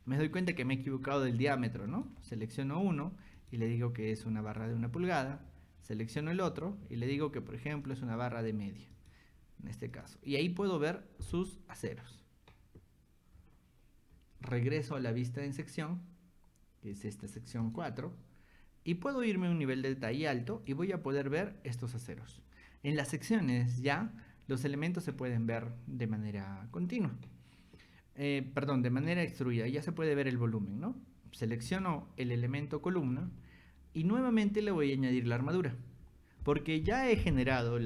Me doy cuenta que me he equivocado del diámetro, ¿no? Selecciono uno y le digo que es una barra de 1 pulgada. Selecciono el otro y le digo que, por ejemplo, es una barra de media. En este caso. Y ahí puedo ver sus aceros. Regreso a la vista en sección, que es esta sección 4, y puedo irme a un nivel de detalle alto y voy a poder ver estos aceros. En las secciones ya los elementos se pueden ver de manera continua, de manera extruida, ya se puede ver el volumen, ¿no? Selecciono el elemento columna y nuevamente le voy a añadir la armadura, porque ya he generado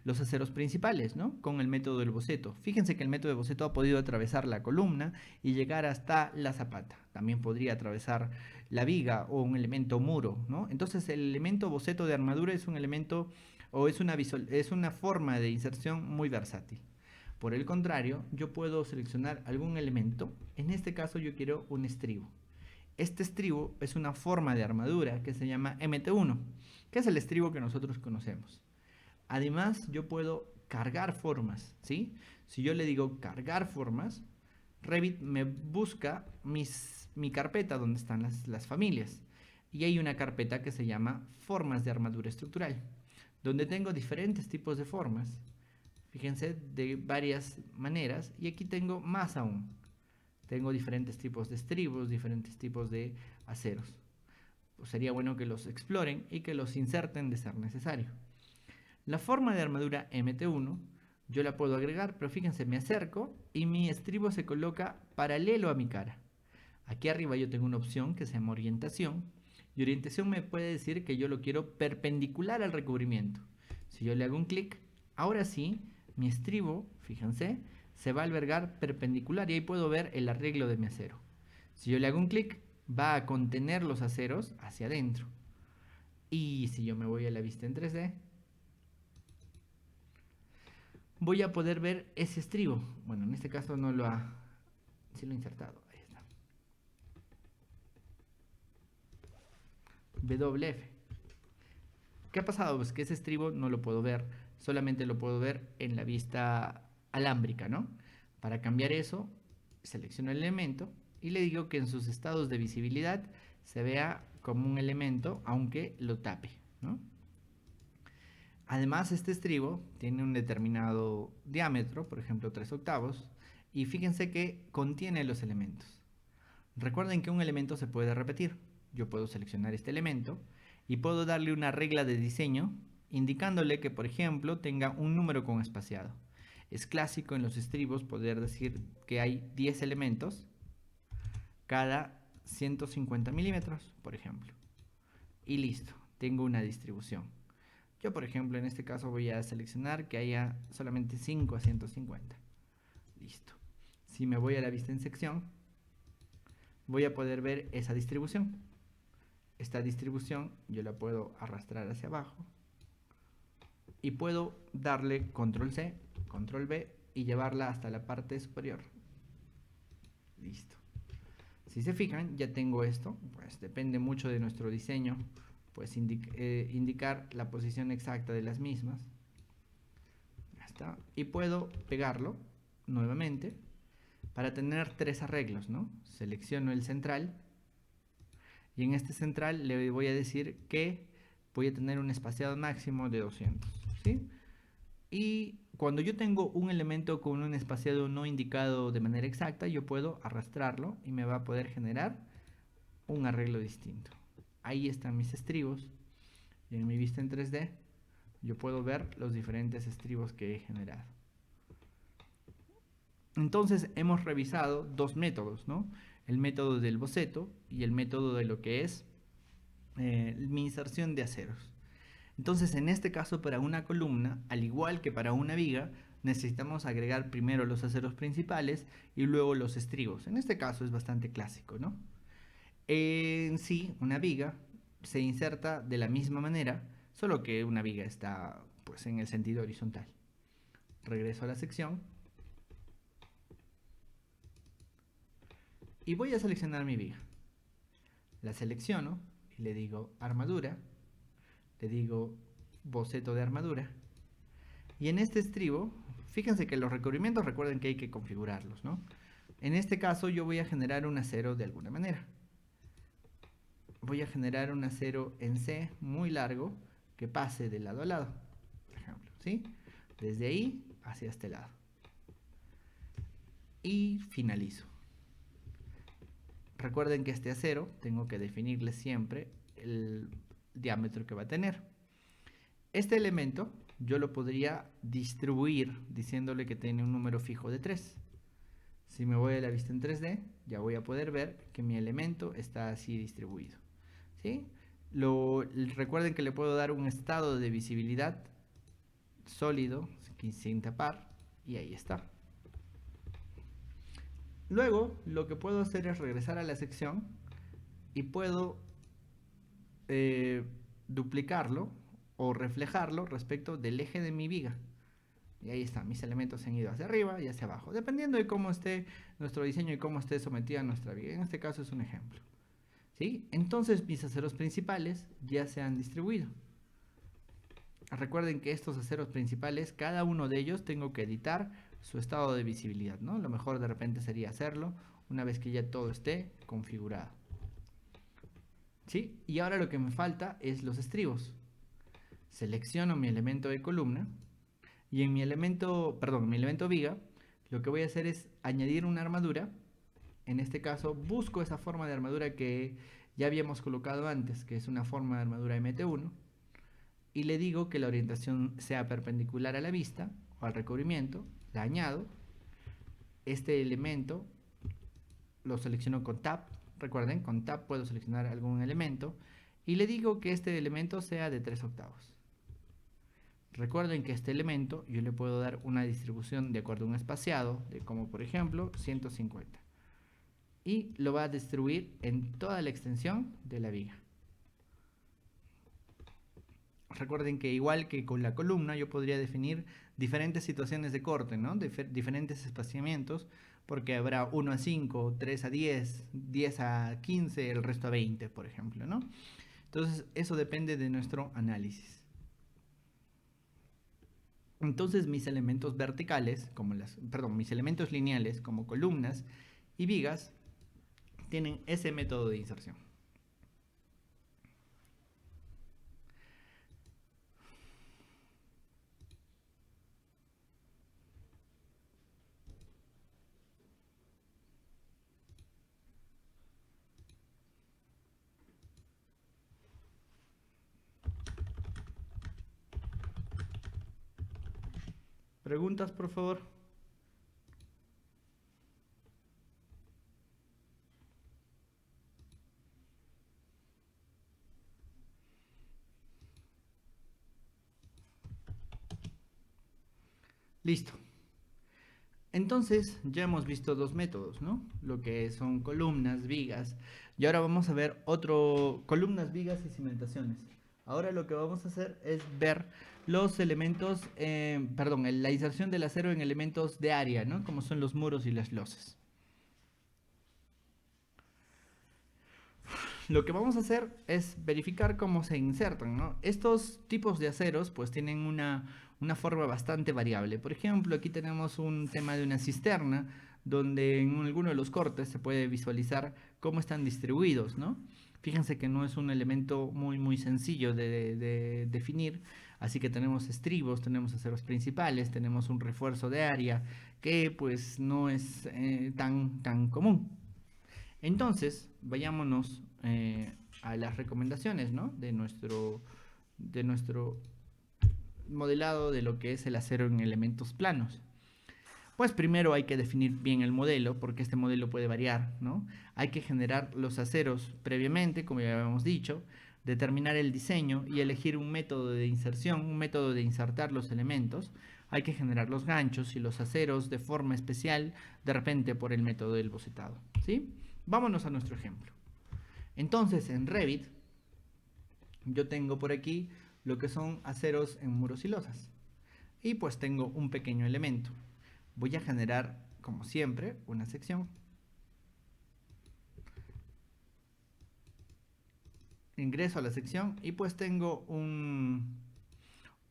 los aceros principales, ¿no? Con el método del boceto. Fíjense que el método de boceto ha podido atravesar la columna y llegar hasta la zapata. También podría atravesar la viga o un elemento muro, ¿no? Entonces el elemento boceto de armadura es un elemento o es una forma de inserción muy versátil. Por el contrario, yo puedo seleccionar algún elemento. En este caso yo quiero un estribo. Este estribo es una forma de armadura que se llama MT1, que es el estribo que nosotros conocemos. Además, yo puedo cargar formas, ¿sí? Si yo le digo cargar formas, Revit me busca mi carpeta donde están las familias. Y hay una carpeta que se llama formas de armadura estructural, donde tengo diferentes tipos de formas. Fíjense, de varias maneras. Y aquí tengo más aún. Tengo diferentes tipos de estribos, diferentes tipos de aceros. Pues sería bueno que los exploren y que los inserten de ser necesario. La forma de armadura MT1 yo la puedo agregar, pero fíjense, me acerco y mi estribo se coloca paralelo a mi cara. Aquí arriba yo tengo una opción que se llama orientación, y orientación me puede decir que yo lo quiero perpendicular al recubrimiento. Si yo le hago un clic, ahora sí, mi estribo, fíjense, se va a albergar perpendicular y ahí puedo ver el arreglo de mi acero. Si yo le hago un clic, va a contener los aceros hacia adentro. Y si yo me voy a la vista en 3D, voy a poder ver ese estribo. Bueno, en este caso no lo ha... Sí lo he insertado. Ahí está. WF. ¿Qué ha pasado? Pues que ese estribo no lo puedo ver. Solamente lo puedo ver en la vista alámbrica, ¿no? Para cambiar eso, selecciono el elemento y le digo que en sus estados de visibilidad se vea como un elemento, aunque lo tape, ¿no? Además, este estribo tiene un determinado diámetro, por ejemplo 3/8, y fíjense que contiene los elementos. Recuerden que un elemento se puede repetir. Yo puedo seleccionar este elemento y puedo darle una regla de diseño indicándole que, por ejemplo, tenga un número con espaciado. Es clásico en los estribos poder decir que hay 10 elementos cada 150 milímetros, por ejemplo. Y listo, tengo una distribución. Yo, por ejemplo, en este caso voy a seleccionar que haya solamente 5 a 150. Listo. Si me voy a la vista en sección, voy a poder ver esa distribución. Esta distribución yo la puedo arrastrar hacia abajo y puedo darle control C, control V y llevarla hasta la parte superior. Listo. Si se fijan, ya tengo esto. Pues depende mucho de nuestro diseño, pues indicar la posición exacta de las mismas. Ya está. Y puedo pegarlo nuevamente para tener 3 arreglos, ¿no? Selecciono el central y en este central le voy a decir que voy a tener un espaciado máximo de 200, ¿sí? Y cuando yo tengo un elemento con un espaciado no indicado de manera exacta, yo puedo arrastrarlo y me va a poder generar un arreglo distinto. Ahí están mis estribos y en mi vista en 3D yo puedo ver los diferentes estribos que he generado. Entonces hemos revisado 2 métodos, ¿no? El método del boceto y el método de lo que es mi inserción de aceros. Entonces, en este caso, para una columna, al igual que para una viga, necesitamos agregar primero los aceros principales y luego los estribos. En este caso es bastante clásico, ¿no? En sí, una viga se inserta de la misma manera, solo que una viga está pues en el sentido horizontal. Regreso a la sección y voy a seleccionar mi viga. La selecciono y le digo armadura, le digo boceto de armadura y en este estribo, fíjense que los recubrimientos recuerden que hay que configurarlos, ¿no? En este caso yo voy a generar un acero de alguna manera. Voy a generar un acero en C muy largo que pase de lado a lado, por ejemplo, ¿sí? Desde ahí hacia este lado. Y finalizo. Recuerden que este acero tengo que definirle siempre el diámetro que va a tener. Este elemento yo lo podría distribuir diciéndole que tiene un número fijo de 3. Si me voy a la vista en 3D, ya voy a poder ver que mi elemento está así distribuido, ¿sí? Recuerden que le puedo dar un estado de visibilidad sólido, sin tapar, y ahí está. Luego, lo que puedo hacer es regresar a la sección y puedo duplicarlo o reflejarlo respecto del eje de mi viga. Y ahí está, mis elementos se han ido hacia arriba y hacia abajo, dependiendo de cómo esté nuestro diseño y cómo esté sometida nuestra viga. En este caso es un ejemplo. ¿Sí? Entonces mis aceros principales ya se han distribuido. Recuerden que estos aceros principales, cada uno de ellos tengo que editar su estado de visibilidad, ¿no? Lo mejor de repente sería hacerlo una vez que ya todo esté configurado. ¿Sí? Y ahora lo que me falta es los estribos. Selecciono mi elemento de columna y en mi elemento viga, lo que voy a hacer es añadir una armadura. En este caso busco esa forma de armadura que ya habíamos colocado antes, que es una forma de armadura MT1, y le digo que la orientación sea perpendicular a la vista o al recubrimiento. Le añado este elemento, lo selecciono con Tab. Recuerden, con Tab puedo seleccionar algún elemento y le digo que este elemento sea de 3/8. Recuerden que este elemento yo le puedo dar una distribución de acuerdo a un espaciado, de como por ejemplo 150. Y lo va a distribuir en toda la extensión de la viga. Recuerden que igual que con la columna yo podría definir diferentes situaciones de corte, ¿no? Diferentes espaciamientos, porque habrá 1 a 5, 3 a 10, 10 a 15, el resto a 20, por ejemplo, ¿no? Entonces eso depende de nuestro análisis. Entonces mis elementos verticales, mis elementos lineales como columnas y vigas, tienen ese método de inserción. ¿Preguntas, por favor? Listo. Entonces ya hemos visto dos métodos, ¿no? Lo que son columnas, vigas. Y ahora vamos a ver columnas, vigas y cimentaciones. Ahora lo que vamos a hacer es ver los elementos, la inserción del acero en elementos de área, ¿no? Como son los muros y las losas. Lo que vamos a hacer es verificar cómo se insertan, ¿no? Estos tipos de aceros pues tienen una forma bastante variable. Por ejemplo, aquí tenemos un tema de una cisterna donde en alguno de los cortes se puede visualizar cómo están distribuidos, ¿no? Fíjense que no es un elemento muy sencillo de definir, así que tenemos estribos, tenemos aceros principales, tenemos un refuerzo de área que pues no es tan común. Entonces, vayámonos a las recomendaciones, ¿no? de nuestro modelado de lo que es el acero en elementos planos. Pues primero hay que definir bien el modelo, porque este modelo puede variar, ¿no? Hay que generar los aceros previamente, como ya habíamos dicho, determinar el diseño y elegir un método de inserción, un método de insertar los elementos. Hay que generar los ganchos y los aceros de forma especial, de repente por el método del bocetado, ¿sí? Vámonos a nuestro ejemplo. Entonces, en Revit, yo tengo por aquí lo que son aceros en muros y losas. Y pues tengo un pequeño elemento. Voy a generar, como siempre, una sección. Ingreso a la sección y pues tengo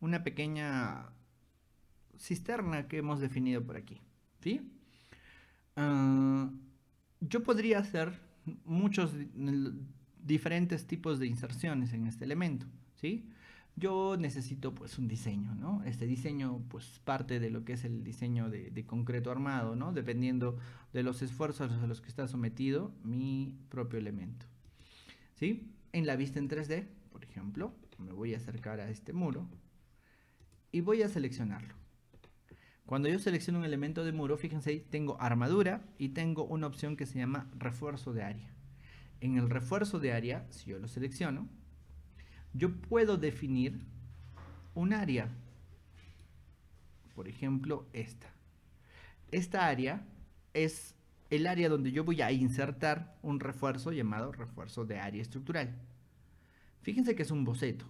una pequeña cisterna que hemos definido por aquí, ¿sí? Yo podría hacer muchos diferentes tipos de inserciones en este elemento, ¿sí? Yo necesito pues un diseño, ¿no? Este diseño pues parte de lo que es el diseño de concreto armado, ¿no? Dependiendo de los esfuerzos a los que está sometido mi propio elemento, ¿sí? En la vista en 3D, por ejemplo, me voy a acercar a este muro y voy a seleccionarlo. Cuando yo selecciono un elemento de muro, fíjense ahí, tengo armadura y tengo una opción que se llama refuerzo de área. En el refuerzo de área, si yo lo selecciono, yo puedo definir un área. Por ejemplo, esta. Esta área es el área donde yo voy a insertar un refuerzo llamado refuerzo de área estructural. Fíjense que es un boceto.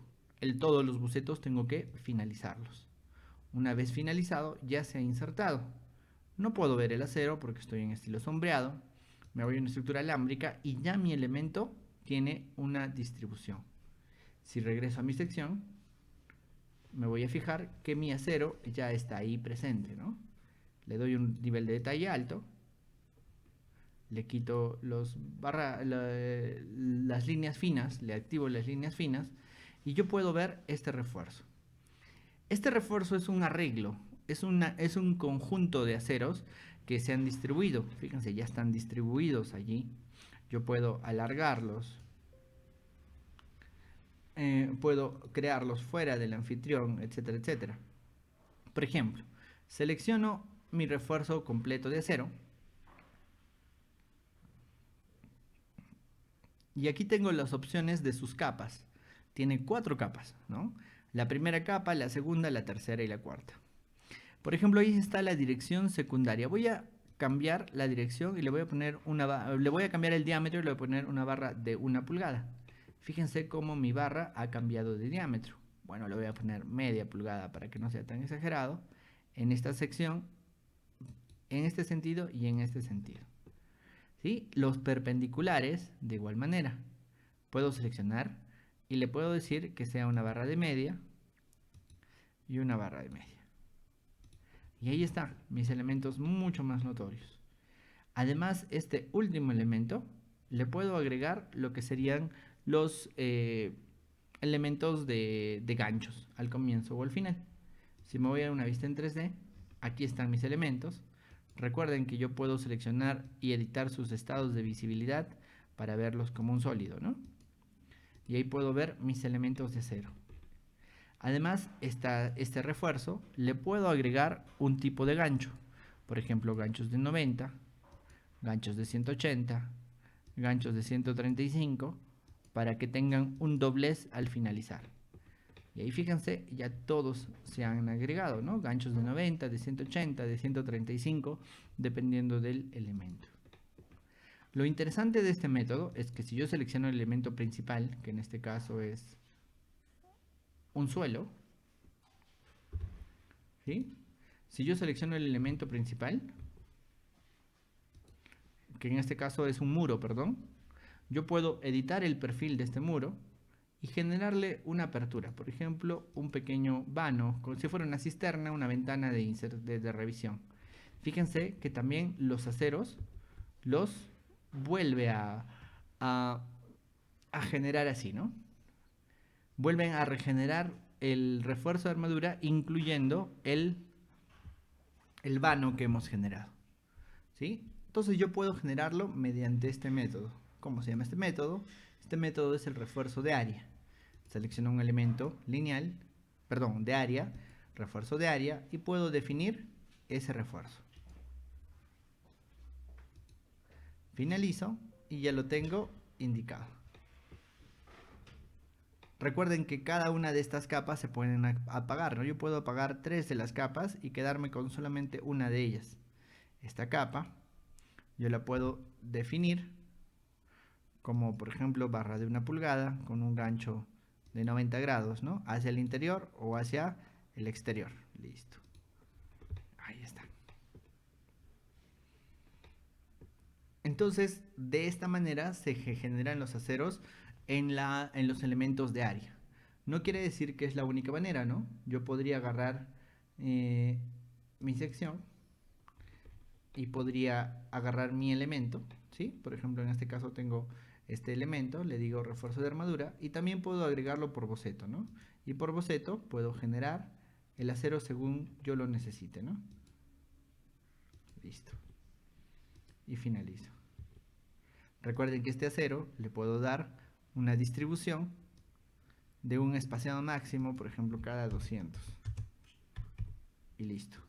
todos los bocetos tengo que finalizarlos. Una vez finalizado, ya se ha insertado. No puedo ver el acero porque estoy en estilo sombreado. Me voy a una estructura alámbrica y ya mi elemento tiene una distribución. Si regreso a mi sección, me voy a fijar que mi acero ya está ahí presente, ¿no? Le doy un nivel de detalle alto, le quito las líneas finas, le activo las líneas finas y yo puedo ver este refuerzo. Este refuerzo es un arreglo, es un conjunto de aceros que se han distribuido. Fíjense, ya están distribuidos allí. Yo puedo alargarlos, puedo crearlos fuera del anfitrión, etcétera, etcétera. Por ejemplo, selecciono mi refuerzo completo de acero y aquí tengo las opciones de sus capas. Tiene 4 capas, ¿no? La primera capa, la segunda, la tercera y la cuarta. Por ejemplo, ahí está la dirección secundaria. Voy a cambiar la dirección y le voy a poner le voy a cambiar el diámetro y le voy a poner una barra de 1 pulgada. Fíjense cómo mi barra ha cambiado de diámetro. Bueno, le voy a poner media pulgada para que no sea tan exagerado. En esta sección, en este sentido y en este sentido. ¿Sí? Los perpendiculares, de igual manera. Puedo seleccionar y le puedo decir que sea una barra de media y una barra de media. Y ahí están mis elementos mucho más notorios. Además, este último elemento le puedo agregar lo que serían los elementos de ganchos al comienzo o al final. Si me voy a una vista en 3D, aquí están mis elementos. Recuerden que yo puedo seleccionar y editar sus estados de visibilidad para verlos como un sólido, ¿no? Y ahí puedo ver mis elementos de acero. Además, este refuerzo le puedo agregar un tipo de gancho. Por ejemplo, ganchos de 90, ganchos de 180, ganchos de 135, para que tengan un doblez al finalizar. Y ahí fíjense, ya todos se han agregado, ¿no? Ganchos de 90, de 180, de 135, dependiendo del elemento. Lo interesante de este método es que si yo selecciono el elemento principal, que en este caso es un suelo, ¿sí? Si yo selecciono el elemento principal, que en este caso es un muro, perdón, yo puedo editar el perfil de este muro y generarle una apertura, por ejemplo, un pequeño vano, como si fuera una cisterna, una ventana de revisión. Fíjense que también los aceros los vuelve a generar así, ¿no? Vuelven a regenerar el refuerzo de armadura, incluyendo el vano que hemos generado, ¿sí? Entonces yo puedo generarlo mediante este método. ¿Cómo se llama este método? Este método es el refuerzo de área. Selecciono un elemento lineal, perdón, de área, refuerzo de área, y puedo definir ese refuerzo. Finalizo y ya lo tengo indicado. Recuerden que cada una de estas capas se pueden apagar, ¿no? Yo puedo apagar 3 de las capas y quedarme con solamente una de ellas. Esta capa yo la puedo definir como, por ejemplo, barra de 1 pulgada con un gancho de 90 grados, ¿no? Hacia el interior o hacia el exterior. Listo. Ahí está. Entonces, de esta manera se generan los aceros en los elementos de área. No quiere decir que es la única manera, ¿no? Yo podría agarrar mi sección y podría agarrar mi elemento, ¿sí? Por ejemplo, en este caso tengo este elemento, le digo refuerzo de armadura, y también puedo agregarlo por boceto, ¿no? Y por boceto puedo generar el acero según yo lo necesite, ¿no? Listo. Y finalizo. Recuerden que este acero le puedo dar una distribución de un espaciado máximo, por ejemplo, cada 200. Y listo.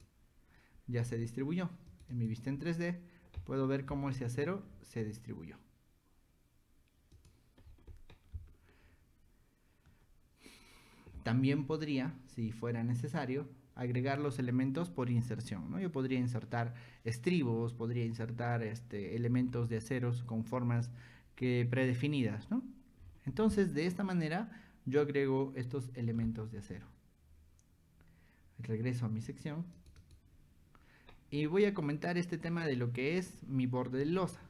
Ya se distribuyó. En mi vista en 3D puedo ver cómo ese acero se distribuyó. También podría, si fuera necesario, agregar los elementos por inserción, ¿no? Yo podría insertar estribos, podría insertar elementos de aceros con formas predefinidas, ¿no? Entonces, de esta manera yo agrego estos elementos de acero. Regreso a mi sección y voy a comentar este tema de lo que es mi borde de losa.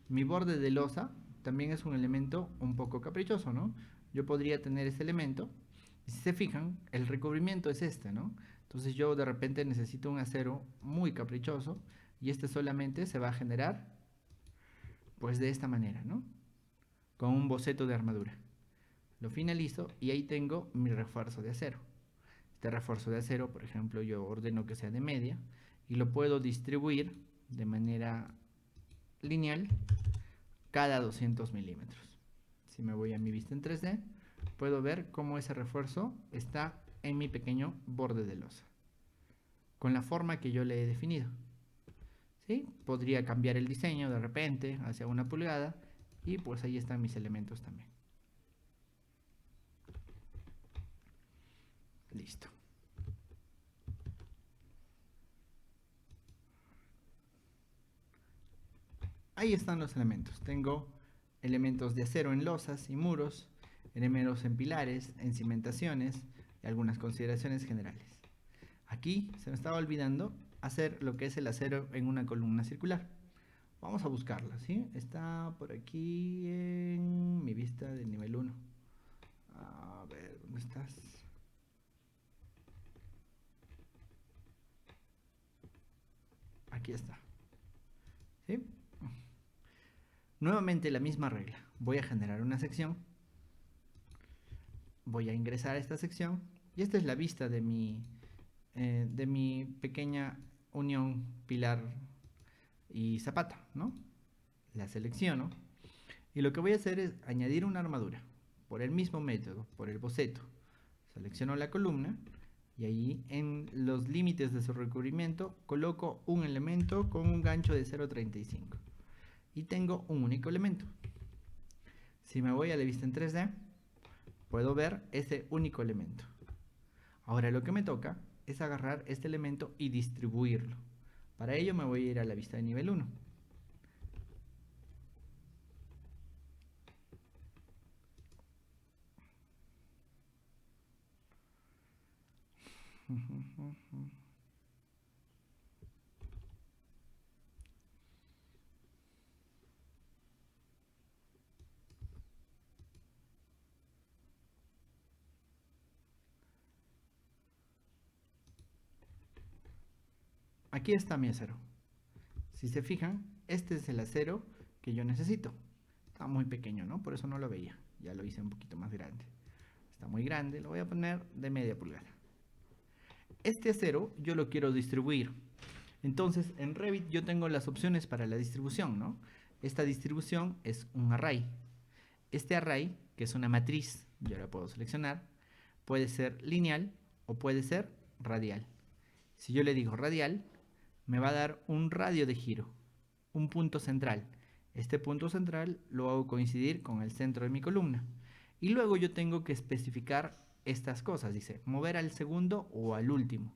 Mi borde de losa también es un elemento un poco caprichoso, ¿no? Yo podría tener este elemento y si se fijan, el recubrimiento es este, ¿no? Entonces yo de repente necesito un acero muy caprichoso y este solamente se va a generar pues de esta manera, ¿no? Con un boceto de armadura. Lo finalizo y ahí tengo mi refuerzo de acero. Este refuerzo de acero, por ejemplo, yo ordeno que sea de media y lo puedo distribuir de manera lineal cada 200 milímetros. Si me voy a mi vista en 3D, puedo ver cómo ese refuerzo está en mi pequeño borde de losa, con la forma que yo le he definido. ¿Sí? Podría cambiar el diseño de repente hacia 1 pulgada y pues ahí están mis elementos también. Listo. Ahí están los elementos. Tengo elementos de acero en losas y muros, elementos en pilares, en cimentaciones y algunas consideraciones generales. Aquí se me estaba olvidando hacer lo que es el acero en una columna circular. Vamos a buscarla, ¿sí? Está por aquí en mi vista de nivel 1. A ver, ¿dónde estás? Aquí está. ¿Sí? Nuevamente la misma regla. Voy a generar una sección. Voy a ingresar a esta sección. Y esta es la vista de mi pequeña unión pilar y zapata, ¿no? La selecciono. Y lo que voy a hacer es añadir una armadura. Por el mismo método, por el boceto. Selecciono la columna. Y ahí en los límites de su recubrimiento coloco un elemento con un gancho de 0.35. Y tengo un único elemento. Si me voy a la vista en 3D, puedo ver ese único elemento. Ahora lo que me toca es agarrar este elemento y distribuirlo. Para ello me voy a ir a la vista de nivel 1. Aquí está mi acero. Si se fijan, este es el acero que yo necesito. Está muy pequeño, ¿no? Por eso no lo veía. Ya lo hice un poquito más grande. Está muy grande, lo voy a poner de media pulgada. Este acero yo lo quiero distribuir. Entonces en Revit yo tengo las opciones para la distribución, ¿no? Esta distribución es un array. Este array, que es una matriz, yo la puedo seleccionar, puede ser lineal o puede ser radial. Si yo le digo radial, me va a dar un radio de giro, un punto central. Este punto central lo hago coincidir con el centro de mi columna. Y luego yo tengo que especificar estas cosas. Dice, mover al segundo o al último.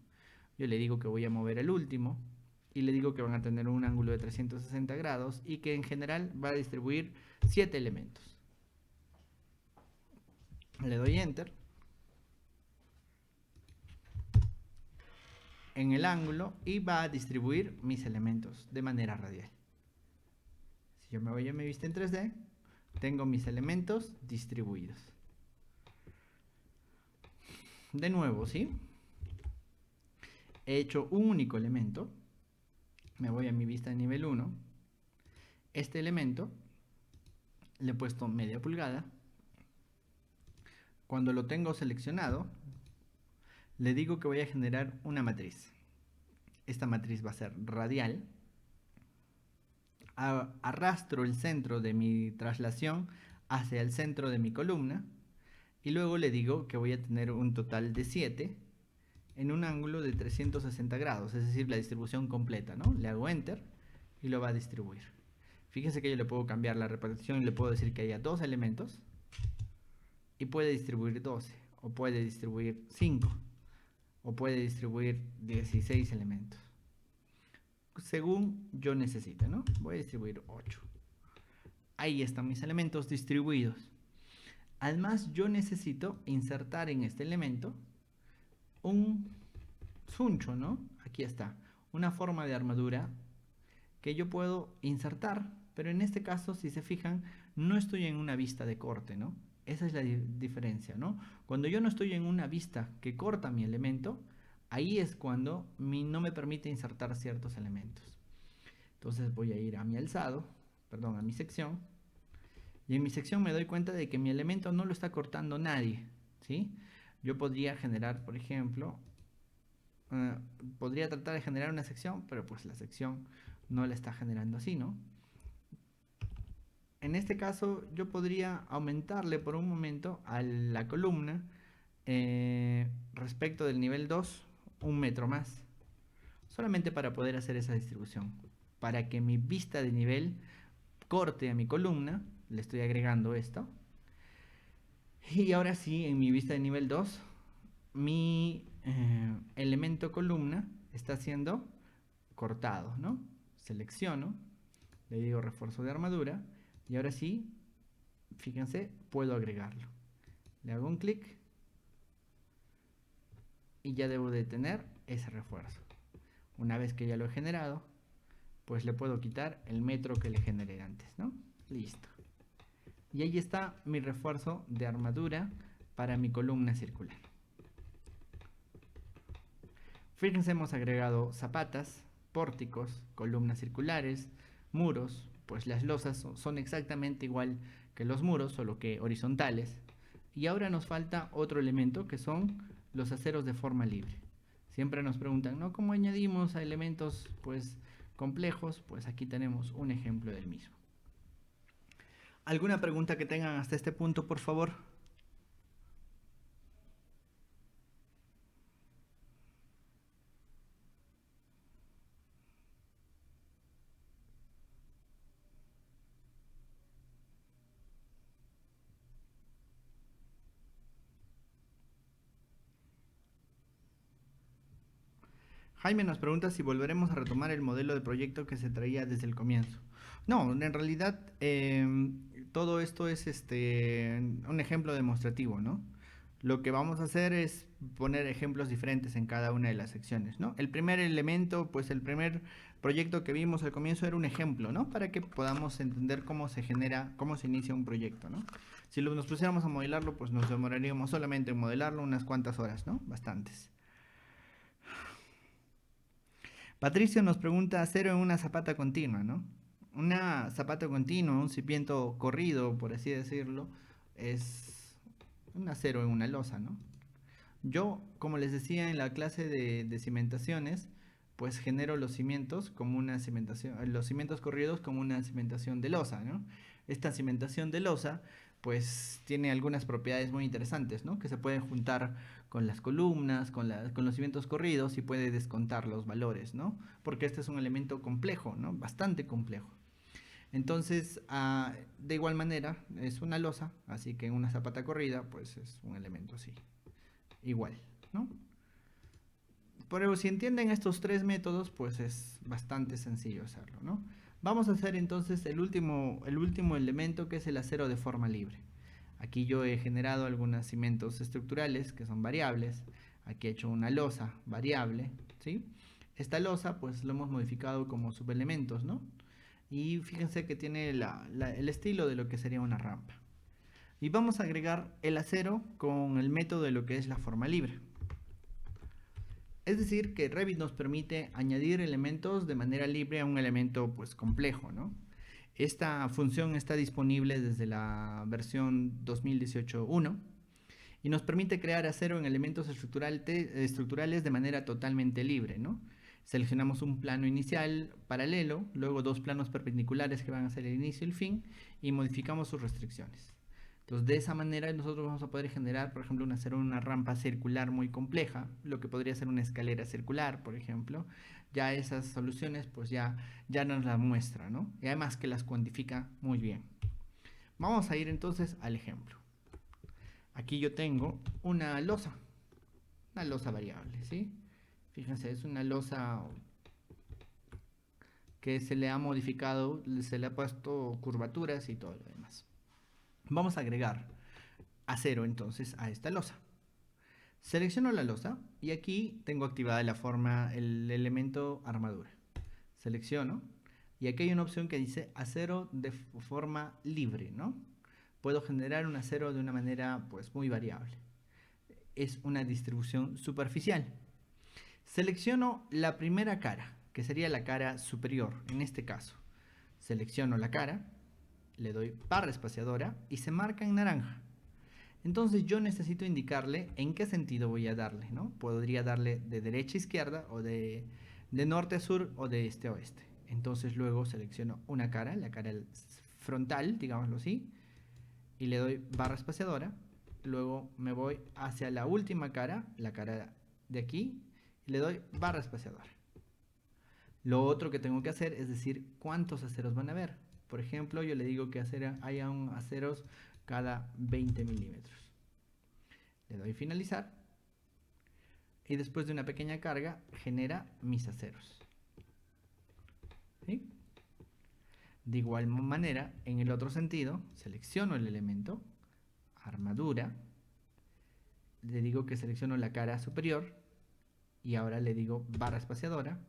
Yo le digo que voy a mover al último y le digo que van a tener un ángulo de 360 grados y que en general va a distribuir 7 elementos. Le doy Enter. En el ángulo y va a distribuir mis elementos de manera radial. Si yo me voy a mi vista en 3D, tengo mis elementos distribuidos. De nuevo, ¿sí? He hecho un único elemento. Me voy a mi vista de nivel 1. Este elemento le he puesto media pulgada. Cuando lo tengo seleccionado, le digo que voy a generar una matriz. Esta matriz va a ser radial. Arrastro el centro de mi traslación hacia el centro de mi columna y luego le digo que voy a tener un total de 7 en un ángulo de 360 grados, es decir, la distribución completa, ¿no? Le hago Enter y lo va a distribuir. Fíjense que yo le puedo cambiar la repartición y le puedo decir que haya 2 elementos y puede distribuir 12, o puede distribuir 5, o puede distribuir 16 elementos. Según yo necesite, ¿no? Voy a distribuir 8. Ahí están mis elementos distribuidos. Además, yo necesito insertar en este elemento un suncho, ¿no? Aquí está, una forma de armadura que yo puedo insertar, pero en este caso, si se fijan, no estoy en una vista de corte, ¿no? Esa es la diferencia, ¿no? Cuando yo no estoy en una vista que corta mi elemento, ahí es cuando no me permite insertar ciertos elementos. Entonces voy a ir a mi alzado, perdón, a mi sección, y en mi sección me doy cuenta de que mi elemento no lo está cortando nadie, ¿sí? Yo podría generar, por ejemplo, podría tratar de generar una sección, pero pues la sección no la está generando así, ¿no? En este caso yo podría aumentarle por un momento a la columna respecto del nivel 2 un metro más, solamente para poder hacer esa distribución, para que mi vista de nivel corte a mi columna, le estoy agregando esto, y ahora sí, en mi vista de nivel 2 mi elemento columna está siendo cortado, ¿no? Selecciono, le digo refuerzo de armadura, y ahora sí, fíjense, puedo agregarlo. Le hago un clic y ya debo de tener ese refuerzo. Una vez que ya lo he generado, pues le puedo quitar el metro que le generé antes, ¿no? Listo. Y ahí está mi refuerzo de armadura para mi columna circular. Fíjense, hemos agregado zapatas, pórticos, columnas circulares, muros, pues las losas son exactamente igual que los muros, solo que horizontales. Y ahora nos falta otro elemento que son los aceros de forma libre. Siempre nos preguntan, ¿no? ¿Cómo añadimos a elementos pues complejos? Pues aquí tenemos un ejemplo del mismo. ¿Alguna pregunta que tengan hasta este punto, por favor? Jaime nos pregunta si volveremos a retomar el modelo de proyecto que se traía desde el comienzo. No, en realidad todo esto es un ejemplo demostrativo, ¿no? Lo que vamos a hacer es poner ejemplos diferentes en cada una de las secciones, ¿no? El primer elemento, pues el primer proyecto que vimos al comienzo era un ejemplo, ¿no? Para que podamos entender cómo se genera, cómo se inicia un proyecto, ¿no? Si nos pusiéramos a modelarlo, pues nos demoraríamos solamente en modelarlo unas cuantas horas, ¿no? Bastantes. Patricio nos pregunta cero en una zapata continua, ¿no? Una zapata continua, un cipiento corrido, por así decirlo, es un acero en una losa, ¿no? Yo, como les decía en la clase de cimentaciones, pues genero los cimientos como una cimentación, los cimientos corridos como una cimentación de losa, ¿no? Esta cimentación de losa, pues tiene algunas propiedades muy interesantes, ¿no? Que se pueden juntar con las columnas, con los cimientos corridos y puede descontar los valores, ¿no? Porque este es un elemento complejo, ¿no? Bastante complejo. Entonces, de igual manera, es una losa, así que una zapata corrida, pues es un elemento así, igual, ¿no? Pero si entienden estos tres métodos, pues es bastante sencillo hacerlo, ¿no? Vamos a hacer entonces el último elemento, que es el acero de forma libre. Aquí yo he generado algunos cimientos estructurales que son variables. Aquí he hecho una losa variable, ¿sí? Esta losa pues lo hemos modificado como subelementos, ¿no? Y fíjense que tiene el estilo de lo que sería una rampa. Y vamos a agregar el acero con el método de lo que es la forma libre. Es decir, que Revit nos permite añadir elementos de manera libre a un elemento pues complejo, ¿no? Esta función está disponible desde la versión 2018.1 y nos permite crear acero en elementos estructurales de manera totalmente libre, ¿no? Seleccionamos un plano inicial paralelo, luego dos planos perpendiculares que van a ser el inicio y el fin, y modificamos sus restricciones. Entonces, de esa manera nosotros vamos a poder generar, por ejemplo, hacer una rampa circular muy compleja, lo que podría ser una escalera circular, por ejemplo. Ya esas soluciones, pues ya nos las muestra, ¿no? Y además que las cuantifica muy bien. Vamos a ir entonces al ejemplo. Aquí yo tengo una losa variable, ¿sí? Fíjense, es una losa que se le ha modificado, se le ha puesto curvaturas y todo lo demás. Vamos a agregar acero entonces a esta losa. Selecciono la losa y aquí tengo activada la forma, el elemento armadura. Selecciono y aquí hay una opción que dice acero de forma libre, ¿no? Puedo generar un acero de una manera pues muy variable. Es una distribución superficial. Selecciono la primera cara, que sería la cara superior en este caso. Selecciono la cara, le doy barra espaciadora y se marca en naranja. Entonces yo necesito indicarle en qué sentido voy a darle, ¿no? Podría darle de derecha a izquierda o de norte a sur o de este a oeste. Entonces luego selecciono una cara, la cara frontal, digámoslo así, y le doy barra espaciadora. Luego me voy hacia la última cara, la cara de aquí, y le doy barra espaciadora. Lo otro que tengo que hacer es decir cuántos aceros van a haber. Por ejemplo, yo le digo que haya un aceros cada 20 milímetros. Le doy finalizar y después de una pequeña carga genera mis aceros. ¿Sí? De igual manera, en el otro sentido, selecciono el elemento, armadura, le digo que selecciono la cara superior y ahora le digo barra espaciadora,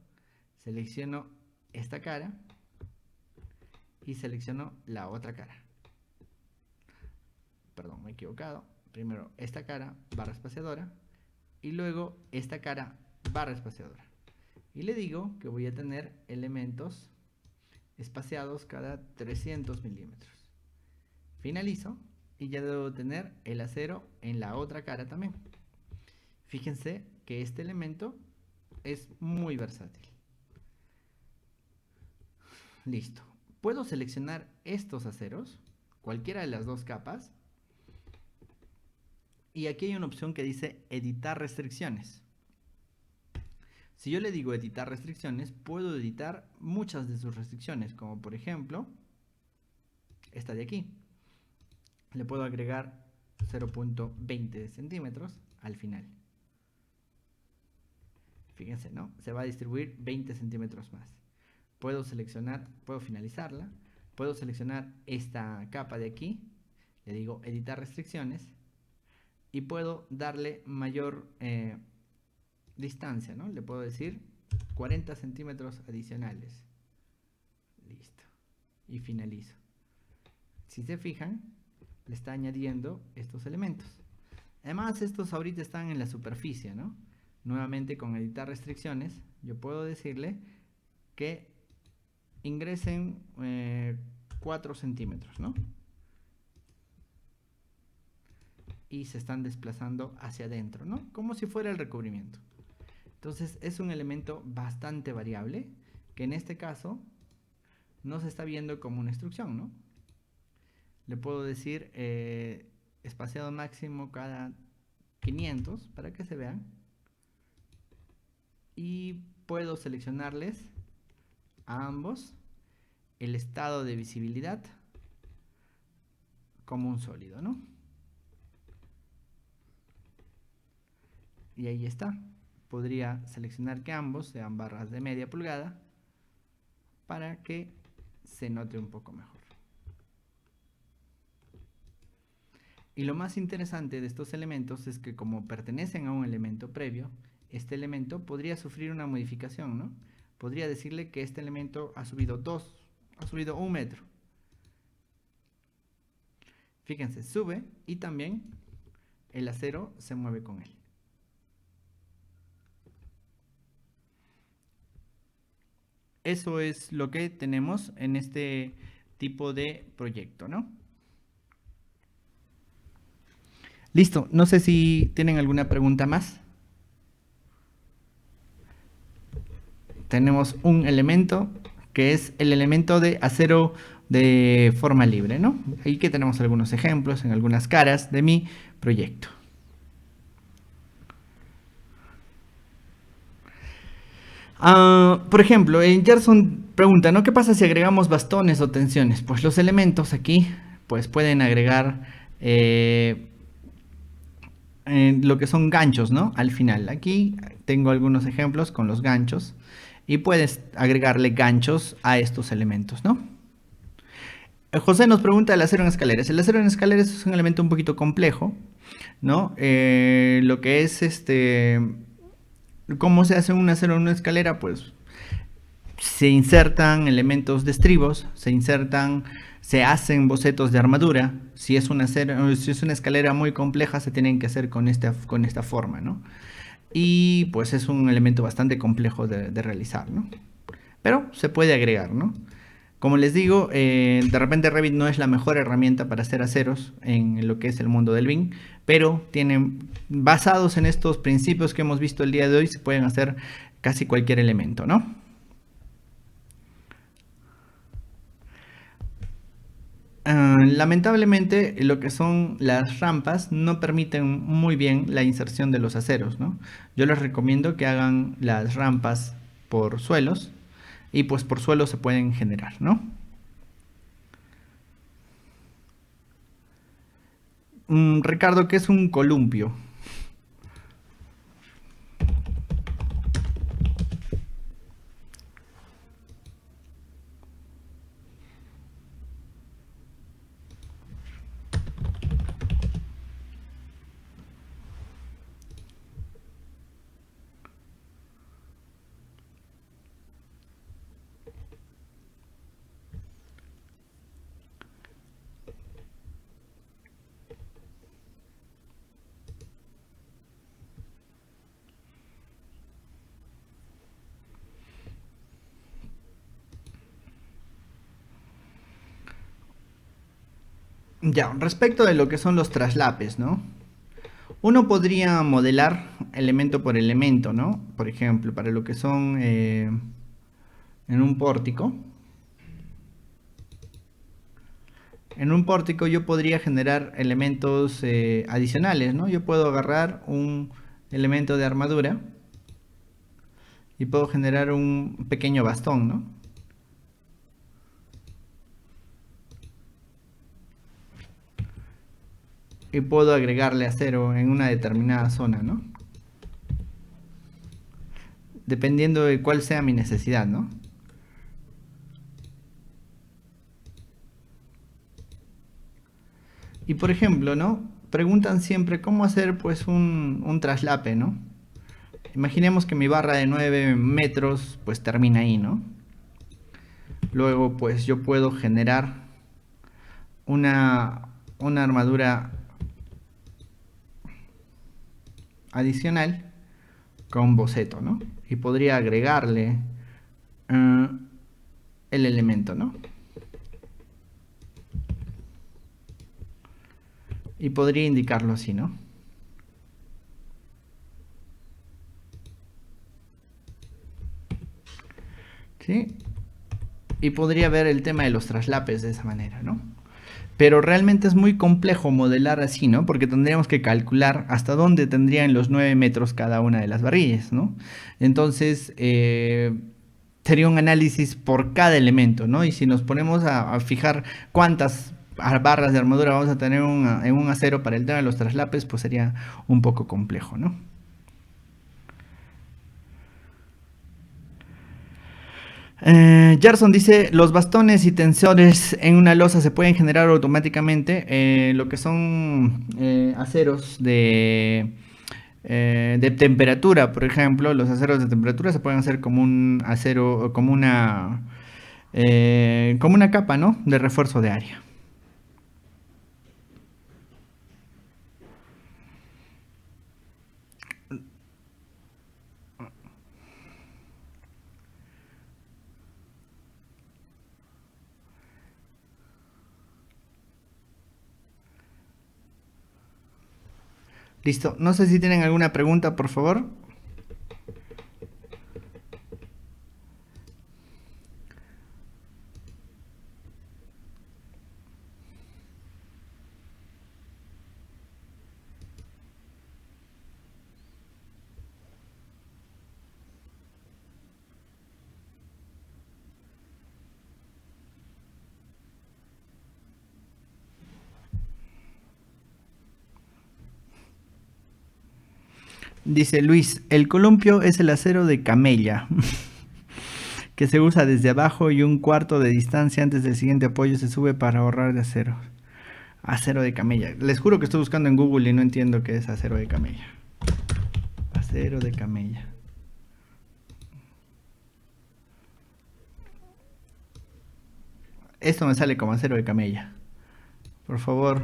selecciono esta cara y selecciono la otra cara. Perdón, me he equivocado. Primero esta cara, barra espaciadora, y luego esta cara, barra espaciadora. Y le digo que voy a tener elementos espaciados cada 300 milímetros. Finalizo y ya debo tener el acero en la otra cara también. Fíjense que este elemento es muy versátil. Listo. Puedo seleccionar estos aceros, cualquiera de las dos capas. Y aquí hay una opción que dice editar restricciones. Si yo le digo editar restricciones, puedo editar muchas de sus restricciones, como por ejemplo esta de aquí. Le puedo agregar 0.20 centímetros al final. Fíjense, ¿no? Se va a distribuir 20 centímetros más. Puedo seleccionar, puedo finalizarla. Puedo seleccionar esta capa de aquí. Le digo editar restricciones. Y puedo darle mayor distancia, ¿no? Le puedo decir 40 centímetros adicionales. Listo. Y finalizo. Si se fijan, le está añadiendo estos elementos. Además, estos ahorita están en la superficie, ¿no? Nuevamente con editar restricciones, yo puedo decirle que ingresen 4 centímetros, ¿no? Y se están desplazando hacia adentro, ¿no? Como si fuera el recubrimiento. Entonces es un elemento bastante variable que en este caso no se está viendo como una instrucción, ¿no? Le puedo decir espaciado máximo cada 500 para que se vean. Y puedo seleccionarles a ambos el estado de visibilidad como un sólido, ¿no? Y ahí está. Podría seleccionar que ambos sean barras de media pulgada para que se note un poco mejor. Y lo más interesante de estos elementos es que como pertenecen a un elemento previo, este elemento podría sufrir una modificación, ¿no? Podría decirle que este elemento ha subido 1 metro. Fíjense, sube y también el acero se mueve con él. Eso es lo que tenemos en este tipo de proyecto, ¿no? Listo, no sé si tienen alguna pregunta más. Tenemos un elemento que es el elemento de acero de forma libre, ¿no? Ahí que tenemos algunos ejemplos en algunas caras de mi proyecto. Por ejemplo, Gerson pregunta, ¿no? ¿Qué pasa si agregamos bastones o tensiones? Pues los elementos aquí pues pueden agregar lo que son ganchos, ¿no? Al final, aquí tengo algunos ejemplos con los ganchos y puedes agregarle ganchos a estos elementos, ¿no? José nos pregunta el acero en escaleras. El acero en escaleras es un elemento un poquito complejo, ¿no? Lo que es ¿cómo se hace un acero en una escalera? Pues se insertan elementos de estribos, se hacen bocetos de armadura. Si es una escalera muy compleja, se tienen que hacer con esta forma, ¿no? Y pues es un elemento bastante complejo de realizar, ¿no? Pero se puede agregar, ¿no? Como les digo, de repente Revit no es la mejor herramienta para hacer aceros en lo que es el mundo del BIM, pero basados en estos principios que hemos visto el día de hoy, se pueden hacer casi cualquier elemento, ¿no? Lamentablemente, lo que son las rampas no permiten muy bien la inserción de los aceros, ¿no? Yo les recomiendo que hagan las rampas por suelos y pues por suelos se pueden generar, ¿no? Ricardo, ¿qué es un columpio? Ya, respecto de lo que son los traslapes, ¿no? Uno podría modelar elemento por elemento, ¿no? Por ejemplo, para lo que son en un pórtico. En un pórtico yo podría generar elementos adicionales, ¿no? Yo puedo agarrar un elemento de armadura y puedo generar un pequeño bastón, ¿no? Y puedo agregarle acero en una determinada zona, ¿no? Dependiendo de cuál sea mi necesidad, ¿no? Y por ejemplo, ¿no? Preguntan siempre cómo hacer pues un traslape, ¿no? Imaginemos que mi barra de 9 metros pues termina ahí, ¿no? Luego pues yo puedo generar una armadura adicional con boceto, ¿no? Y podría agregarle el elemento, ¿no? Y podría indicarlo así, ¿no? ¿Sí? Y podría ver el tema de los traslapes de esa manera, ¿no? Pero realmente es muy complejo modelar así, ¿no? Porque tendríamos que calcular hasta dónde tendrían los 9 metros cada una de las varillas, ¿no? Entonces, sería un análisis por cada elemento, ¿no? Y si nos ponemos a fijar cuántas barras de armadura vamos a tener en un acero para el tema de los traslapes, pues sería un poco complejo, ¿no? Jarson dice, los bastones y tensores en una losa se pueden generar automáticamente. Lo que son aceros de temperatura, por ejemplo, los aceros de temperatura se pueden hacer como un acero, como una capa, ¿no? De refuerzo de área. Listo. No sé si tienen alguna pregunta, por favor. Dice Luis, el columpio es el acero de camella. que se usa desde abajo y un cuarto de distancia antes del siguiente apoyo se sube para ahorrar de acero. Acero de camella. Les juro que estoy buscando en Google y no entiendo qué es acero de camella. Acero de camella. Esto me sale como acero de camella. Por favor.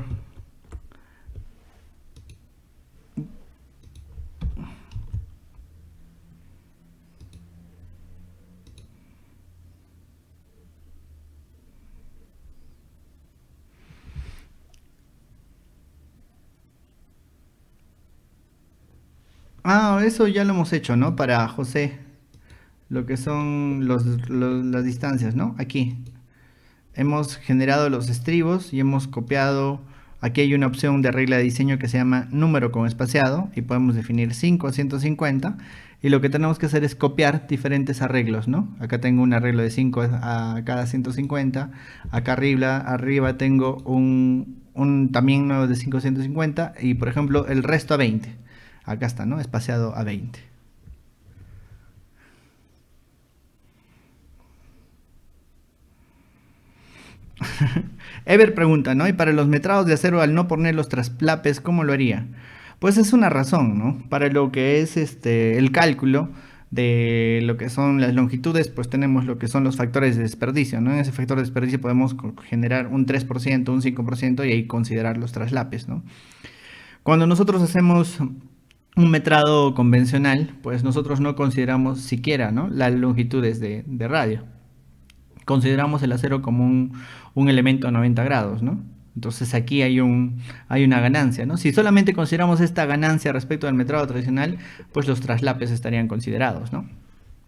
Ah, eso ya lo hemos hecho, ¿no? Para José. Lo que son las distancias, ¿no? Aquí. Hemos generado los estribos y hemos copiado. Aquí hay una opción de regla de diseño que se llama número con espaciado y podemos definir 5 a 150 y lo que tenemos que hacer es copiar diferentes arreglos, ¿no? Acá tengo un arreglo de 5 a cada 150, acá arriba tengo un también nuevo de 5 a 150 y por ejemplo el resto a 20. Acá está, ¿no? Espaciado a 20. Ever pregunta, ¿no? Y para los metrados de acero, al no poner los trasplapes, ¿cómo lo haría? Pues es una razón, ¿no? Para lo que es el cálculo de lo que son las longitudes, pues tenemos lo que son los factores de desperdicio, ¿no? En ese factor de desperdicio podemos generar un 3%, un 5% y ahí considerar los traslapes, ¿no? Cuando nosotros hacemos un metrado convencional, pues nosotros no consideramos siquiera, ¿no? Las longitudes de radio. Consideramos el acero como un elemento a 90 grados, ¿no? Entonces aquí hay una ganancia, ¿no? Si solamente consideramos esta ganancia respecto al metrado tradicional, pues los traslapes estarían considerados, ¿no?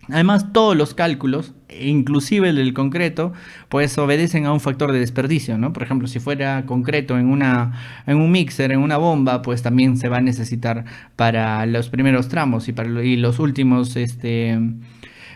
Además, todos los cálculos, inclusive el del concreto, pues obedecen a un factor de desperdicio, ¿no? Por ejemplo, si fuera concreto en un mixer, en una bomba, pues también se va a necesitar para los primeros tramos y los últimos,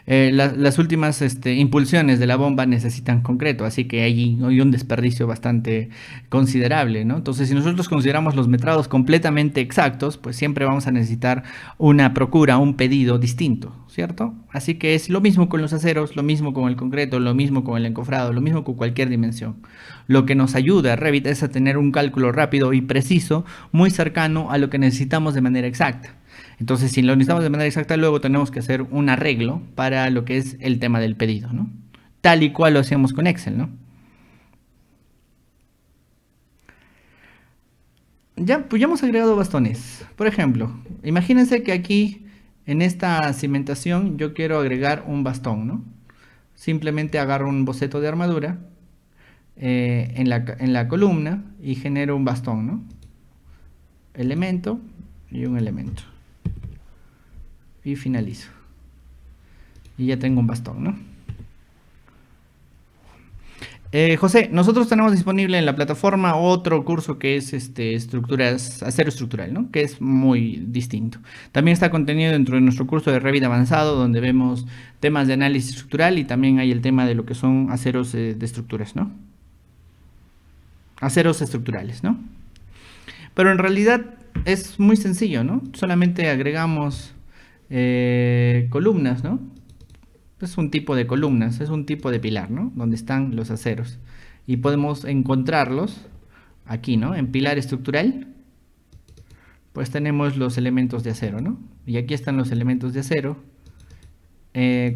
las últimas impulsiones de la bomba necesitan concreto, así que hay un desperdicio bastante considerable, ¿no? Entonces, si nosotros consideramos los metrados completamente exactos, pues siempre vamos a necesitar una procura, un pedido distinto, ¿cierto? Así que es lo mismo con los aceros, lo mismo con el concreto, lo mismo con el encofrado, lo mismo con cualquier dimensión. Lo que nos ayuda Revit es a tener un cálculo rápido y preciso, muy cercano a lo que necesitamos de manera exacta. Entonces, si lo necesitamos de manera exacta, luego tenemos que hacer un arreglo para lo que es el tema del pedido, ¿no? Tal y cual lo hacíamos con Excel, ¿no? Ya, pues ya hemos agregado bastones. Por ejemplo, imagínense que aquí, en esta cimentación, yo quiero agregar un bastón, ¿no? Simplemente agarro un boceto de armadura en la columna y genero un bastón, ¿no? Elemento y un elemento. Y finalizo. Y ya tengo un bastón, ¿no? José, nosotros tenemos disponible en la plataforma otro curso que es acero estructural, ¿no? Que es muy distinto. También está contenido dentro de nuestro curso de Revit avanzado, donde vemos temas de análisis estructural y también hay el tema de lo que son aceros de estructuras, ¿no? Aceros estructurales, ¿no? Pero en realidad es muy sencillo, ¿no? Solamente agregamos columnas, ¿no? Es un tipo de columnas, es un tipo de pilar, ¿no? Donde están los aceros. Y podemos encontrarlos aquí, ¿no? En pilar estructural, pues tenemos los elementos de acero, ¿no? Y aquí están los elementos de acero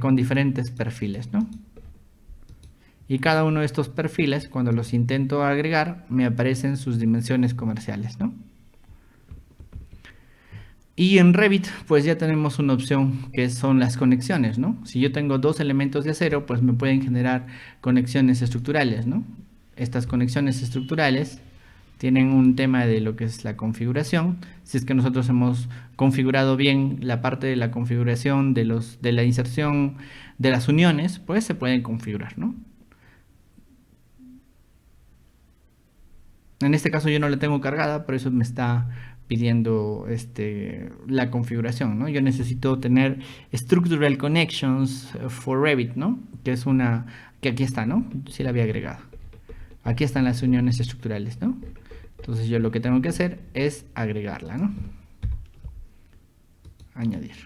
con diferentes perfiles, ¿no? Y cada uno de estos perfiles, cuando los intento agregar, me aparecen sus dimensiones comerciales, ¿no? Y en Revit, pues ya tenemos una opción que son las conexiones, ¿no? Si yo tengo dos elementos de acero, pues me pueden generar conexiones estructurales, ¿no? Estas conexiones estructurales tienen un tema de lo que es la configuración. Si es que nosotros hemos configurado bien la parte de la configuración de la inserción de las uniones, pues se pueden configurar, ¿no? En este caso yo no la tengo cargada, por eso me está pidiendo la configuración, ¿no? Yo necesito tener Structural Connections for Revit, ¿no? Que es que aquí está, ¿no? Sí la había agregado. Aquí están las uniones estructurales, ¿no? Entonces yo lo que tengo que hacer es agregarla, ¿no? Añadir.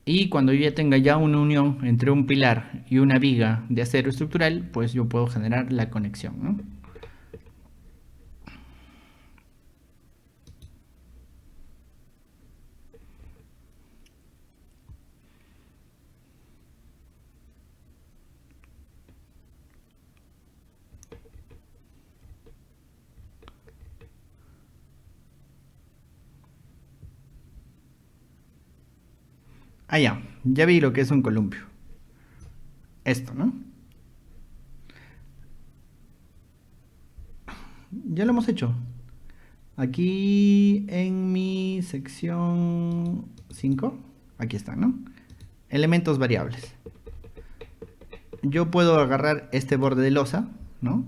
Y cuando yo ya tenga ya una unión entre un pilar y una viga de acero estructural, pues yo puedo generar la conexión, ¿no? Ah, ya vi lo que es un columpio. Esto, ¿no? Ya lo hemos hecho. Aquí en mi sección 5, aquí está, ¿no? Elementos variables. Yo puedo agarrar este borde de losa, ¿no?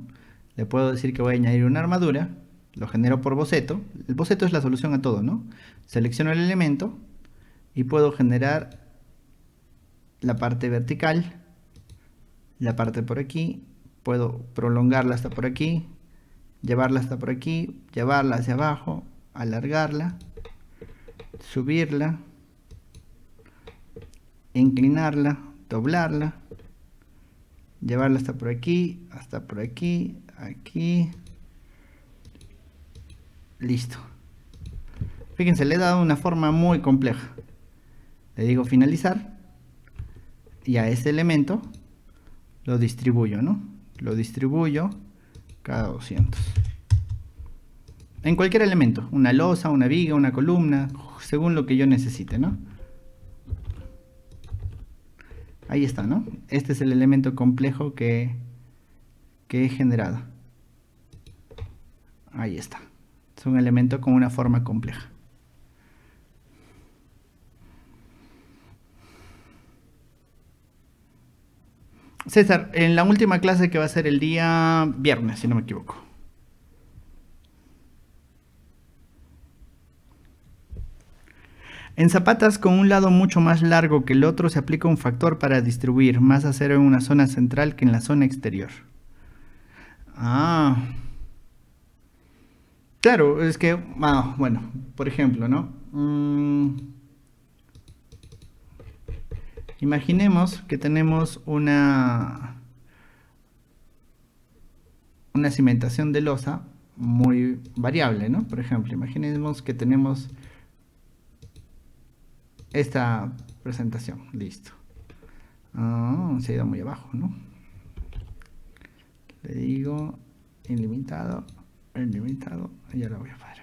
Le puedo decir que voy a añadir una armadura, lo genero por boceto. El boceto es la solución a todo, ¿no? Selecciono el elemento y puedo generar la parte vertical, la parte por aquí, puedo prolongarla hasta por aquí, llevarla hasta por aquí, llevarla hacia abajo, alargarla, subirla, inclinarla, doblarla, llevarla hasta por aquí, aquí, listo. Fíjense, le he dado una forma muy compleja. Le digo finalizar y a ese elemento lo distribuyo, ¿no? Lo distribuyo cada 200. En cualquier elemento, una losa, una viga, una columna, según lo que yo necesite, ¿no? Ahí está, ¿no? Este es el elemento complejo que he generado. Ahí está. Es un elemento con una forma compleja. César, en la última clase que va a ser el día viernes, si no me equivoco. En zapatas con un lado mucho más largo que el otro se aplica un factor para distribuir más acero en una zona central que en la zona exterior. Ah, claro, es que, bueno, por ejemplo, ¿no? Imaginemos que tenemos una cimentación de losa muy variable, ¿no? Por ejemplo, imaginemos que tenemos esta presentación, listo. Se ha ido muy abajo, ¿no? Le digo ilimitado, ya lo voy a parar.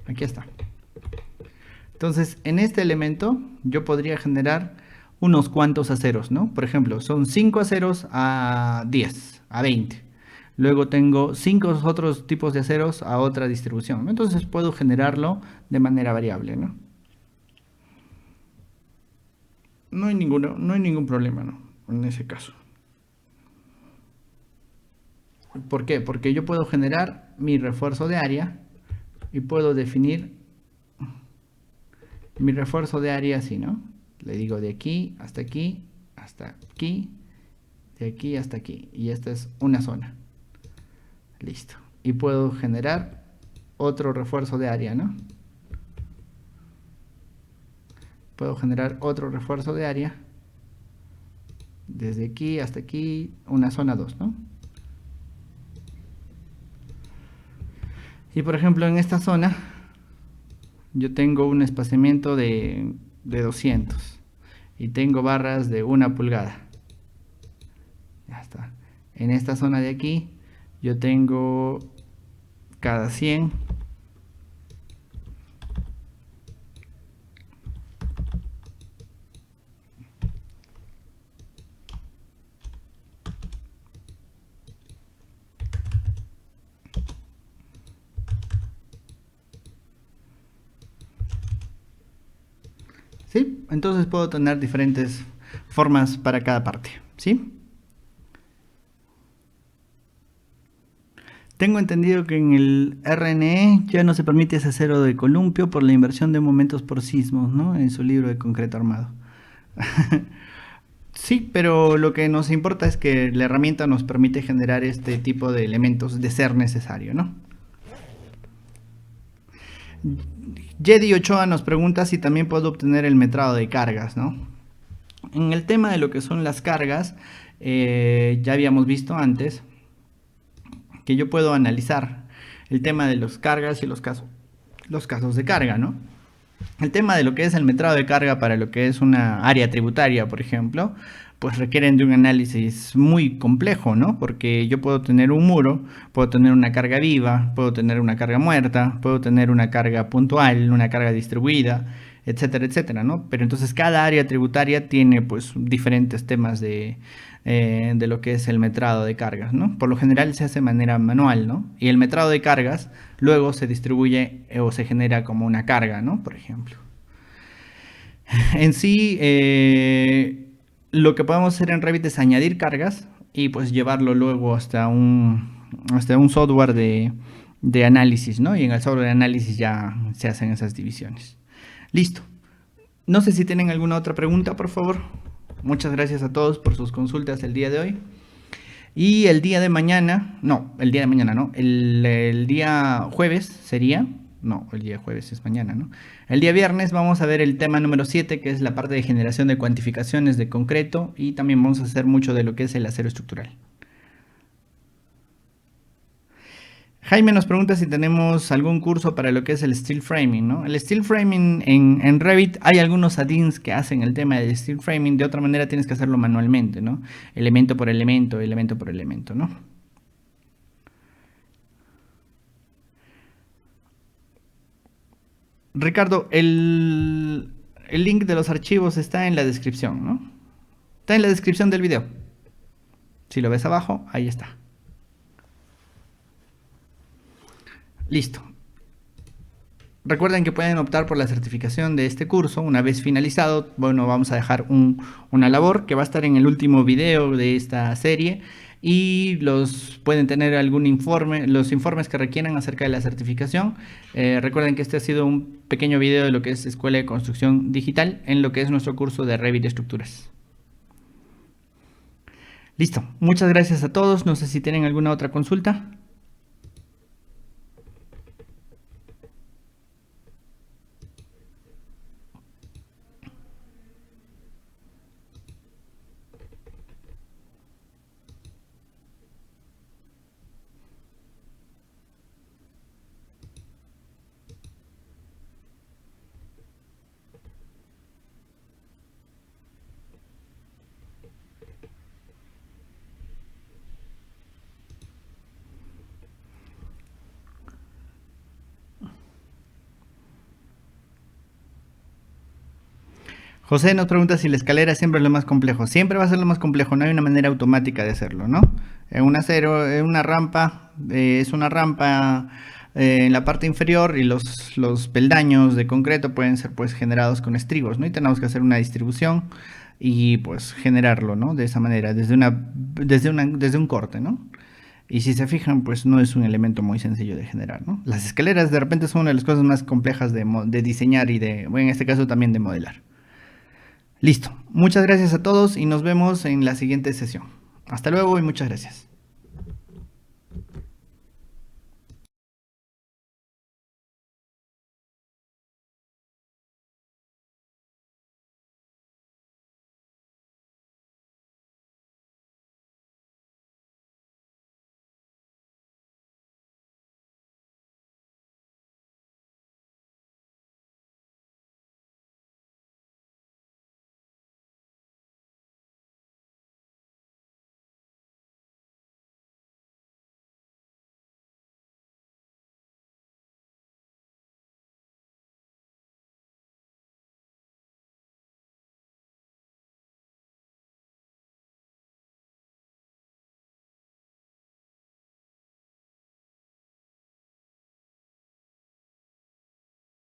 Aquí está. Entonces, en este elemento yo podría generar unos cuantos aceros, ¿no? Por ejemplo, son 5 aceros a 10, a 20. Luego tengo 5 otros tipos de aceros a otra distribución, ¿no? Entonces puedo generarlo de manera variable, ¿no? No hay ningún problema, ¿no? En ese caso. ¿Por qué? Porque yo puedo generar mi refuerzo de área y puedo definir mi refuerzo de área así, ¿no? Le digo de aquí, hasta aquí, de aquí hasta aquí. Y esta es una zona. Listo. Y puedo generar otro refuerzo de área, ¿no? Puedo generar otro refuerzo de área. Desde aquí hasta aquí, una zona 2, ¿no? Y por ejemplo, en esta zona, yo tengo un espaciamiento de 200. Y tengo barras de 1 pulgada. Ya está. En esta zona de aquí, yo tengo cada 100. ¿Sí? Entonces puedo tener diferentes formas para cada parte. ¿Sí? Tengo entendido que en el RNE ya no se permite ese acero de columpio por la inversión de momentos por sismos, ¿no? En su libro de concreto armado. Sí, pero lo que nos importa es que la herramienta nos permite generar este tipo de elementos de ser necesario, ¿no? Jedi Ochoa nos pregunta si también puedo obtener el metrado de cargas, ¿no? En el tema de lo que son las cargas, ya habíamos visto antes que yo puedo analizar el tema de las cargas y los casos de carga, ¿no? El tema de lo que es el metrado de carga para lo que es una área tributaria, por ejemplo, pues requieren de un análisis muy complejo, ¿no? Porque yo puedo tener un muro, puedo tener una carga viva, puedo tener una carga muerta, puedo tener una carga puntual, una carga distribuida, etcétera, etcétera, ¿no? Pero entonces cada área tributaria tiene pues diferentes temas de lo que es el metrado de cargas, ¿no? Por lo general se hace de manera manual, ¿no? Y el metrado de cargas luego se distribuye o se genera como una carga, ¿no? Por ejemplo. En sí, lo que podemos hacer en Revit es añadir cargas y pues llevarlo luego hasta un software de análisis, ¿no? Y en el software de análisis ya se hacen esas divisiones. Listo. No sé si tienen alguna otra pregunta, por favor. Muchas gracias a todos por sus consultas el día de hoy. Y el día de mañana, no, el día de mañana no, el día jueves sería, no, el día jueves es mañana, ¿no? El día viernes vamos a ver el tema número 7, que es la parte de generación de cuantificaciones de concreto, y también vamos a hacer mucho de lo que es el acero estructural. Jaime nos pregunta si tenemos algún curso para lo que es el steel framing, ¿no? El steel framing en Revit hay algunos add-ins que hacen el tema del steel framing, de otra manera tienes que hacerlo manualmente, ¿no? Elemento por elemento, ¿no? Ricardo, el link de los archivos está en la descripción, ¿no? Está en la descripción del video. Si lo ves abajo, ahí está. Listo. Recuerden que pueden optar por la certificación de este curso. Una vez finalizado, bueno, vamos a dejar una labor que va a estar en el último video de esta serie y pueden tener algún informe, los informes que requieran acerca de la certificación. Recuerden que este ha sido un pequeño video de lo que es Escuela de Construcción Digital en lo que es nuestro curso de Revit Estructuras. Listo. Muchas gracias a todos. No sé si tienen alguna otra consulta. José nos pregunta si la escalera siempre es lo más complejo. Siempre va a ser lo más complejo, no hay una manera automática de hacerlo, ¿no? Un acero, una rampa, es una rampa en la parte inferior y los peldaños de concreto pueden ser pues generados con estribos, ¿no? Y tenemos que hacer una distribución y pues generarlo, ¿no? De esa manera, desde un corte, ¿no? Y si se fijan, pues no es un elemento muy sencillo de generar, ¿no? Las escaleras de repente son una de las cosas más complejas de diseñar y bueno, en este caso también de modelar. Listo. Muchas gracias a todos y nos vemos en la siguiente sesión. Hasta luego y muchas gracias.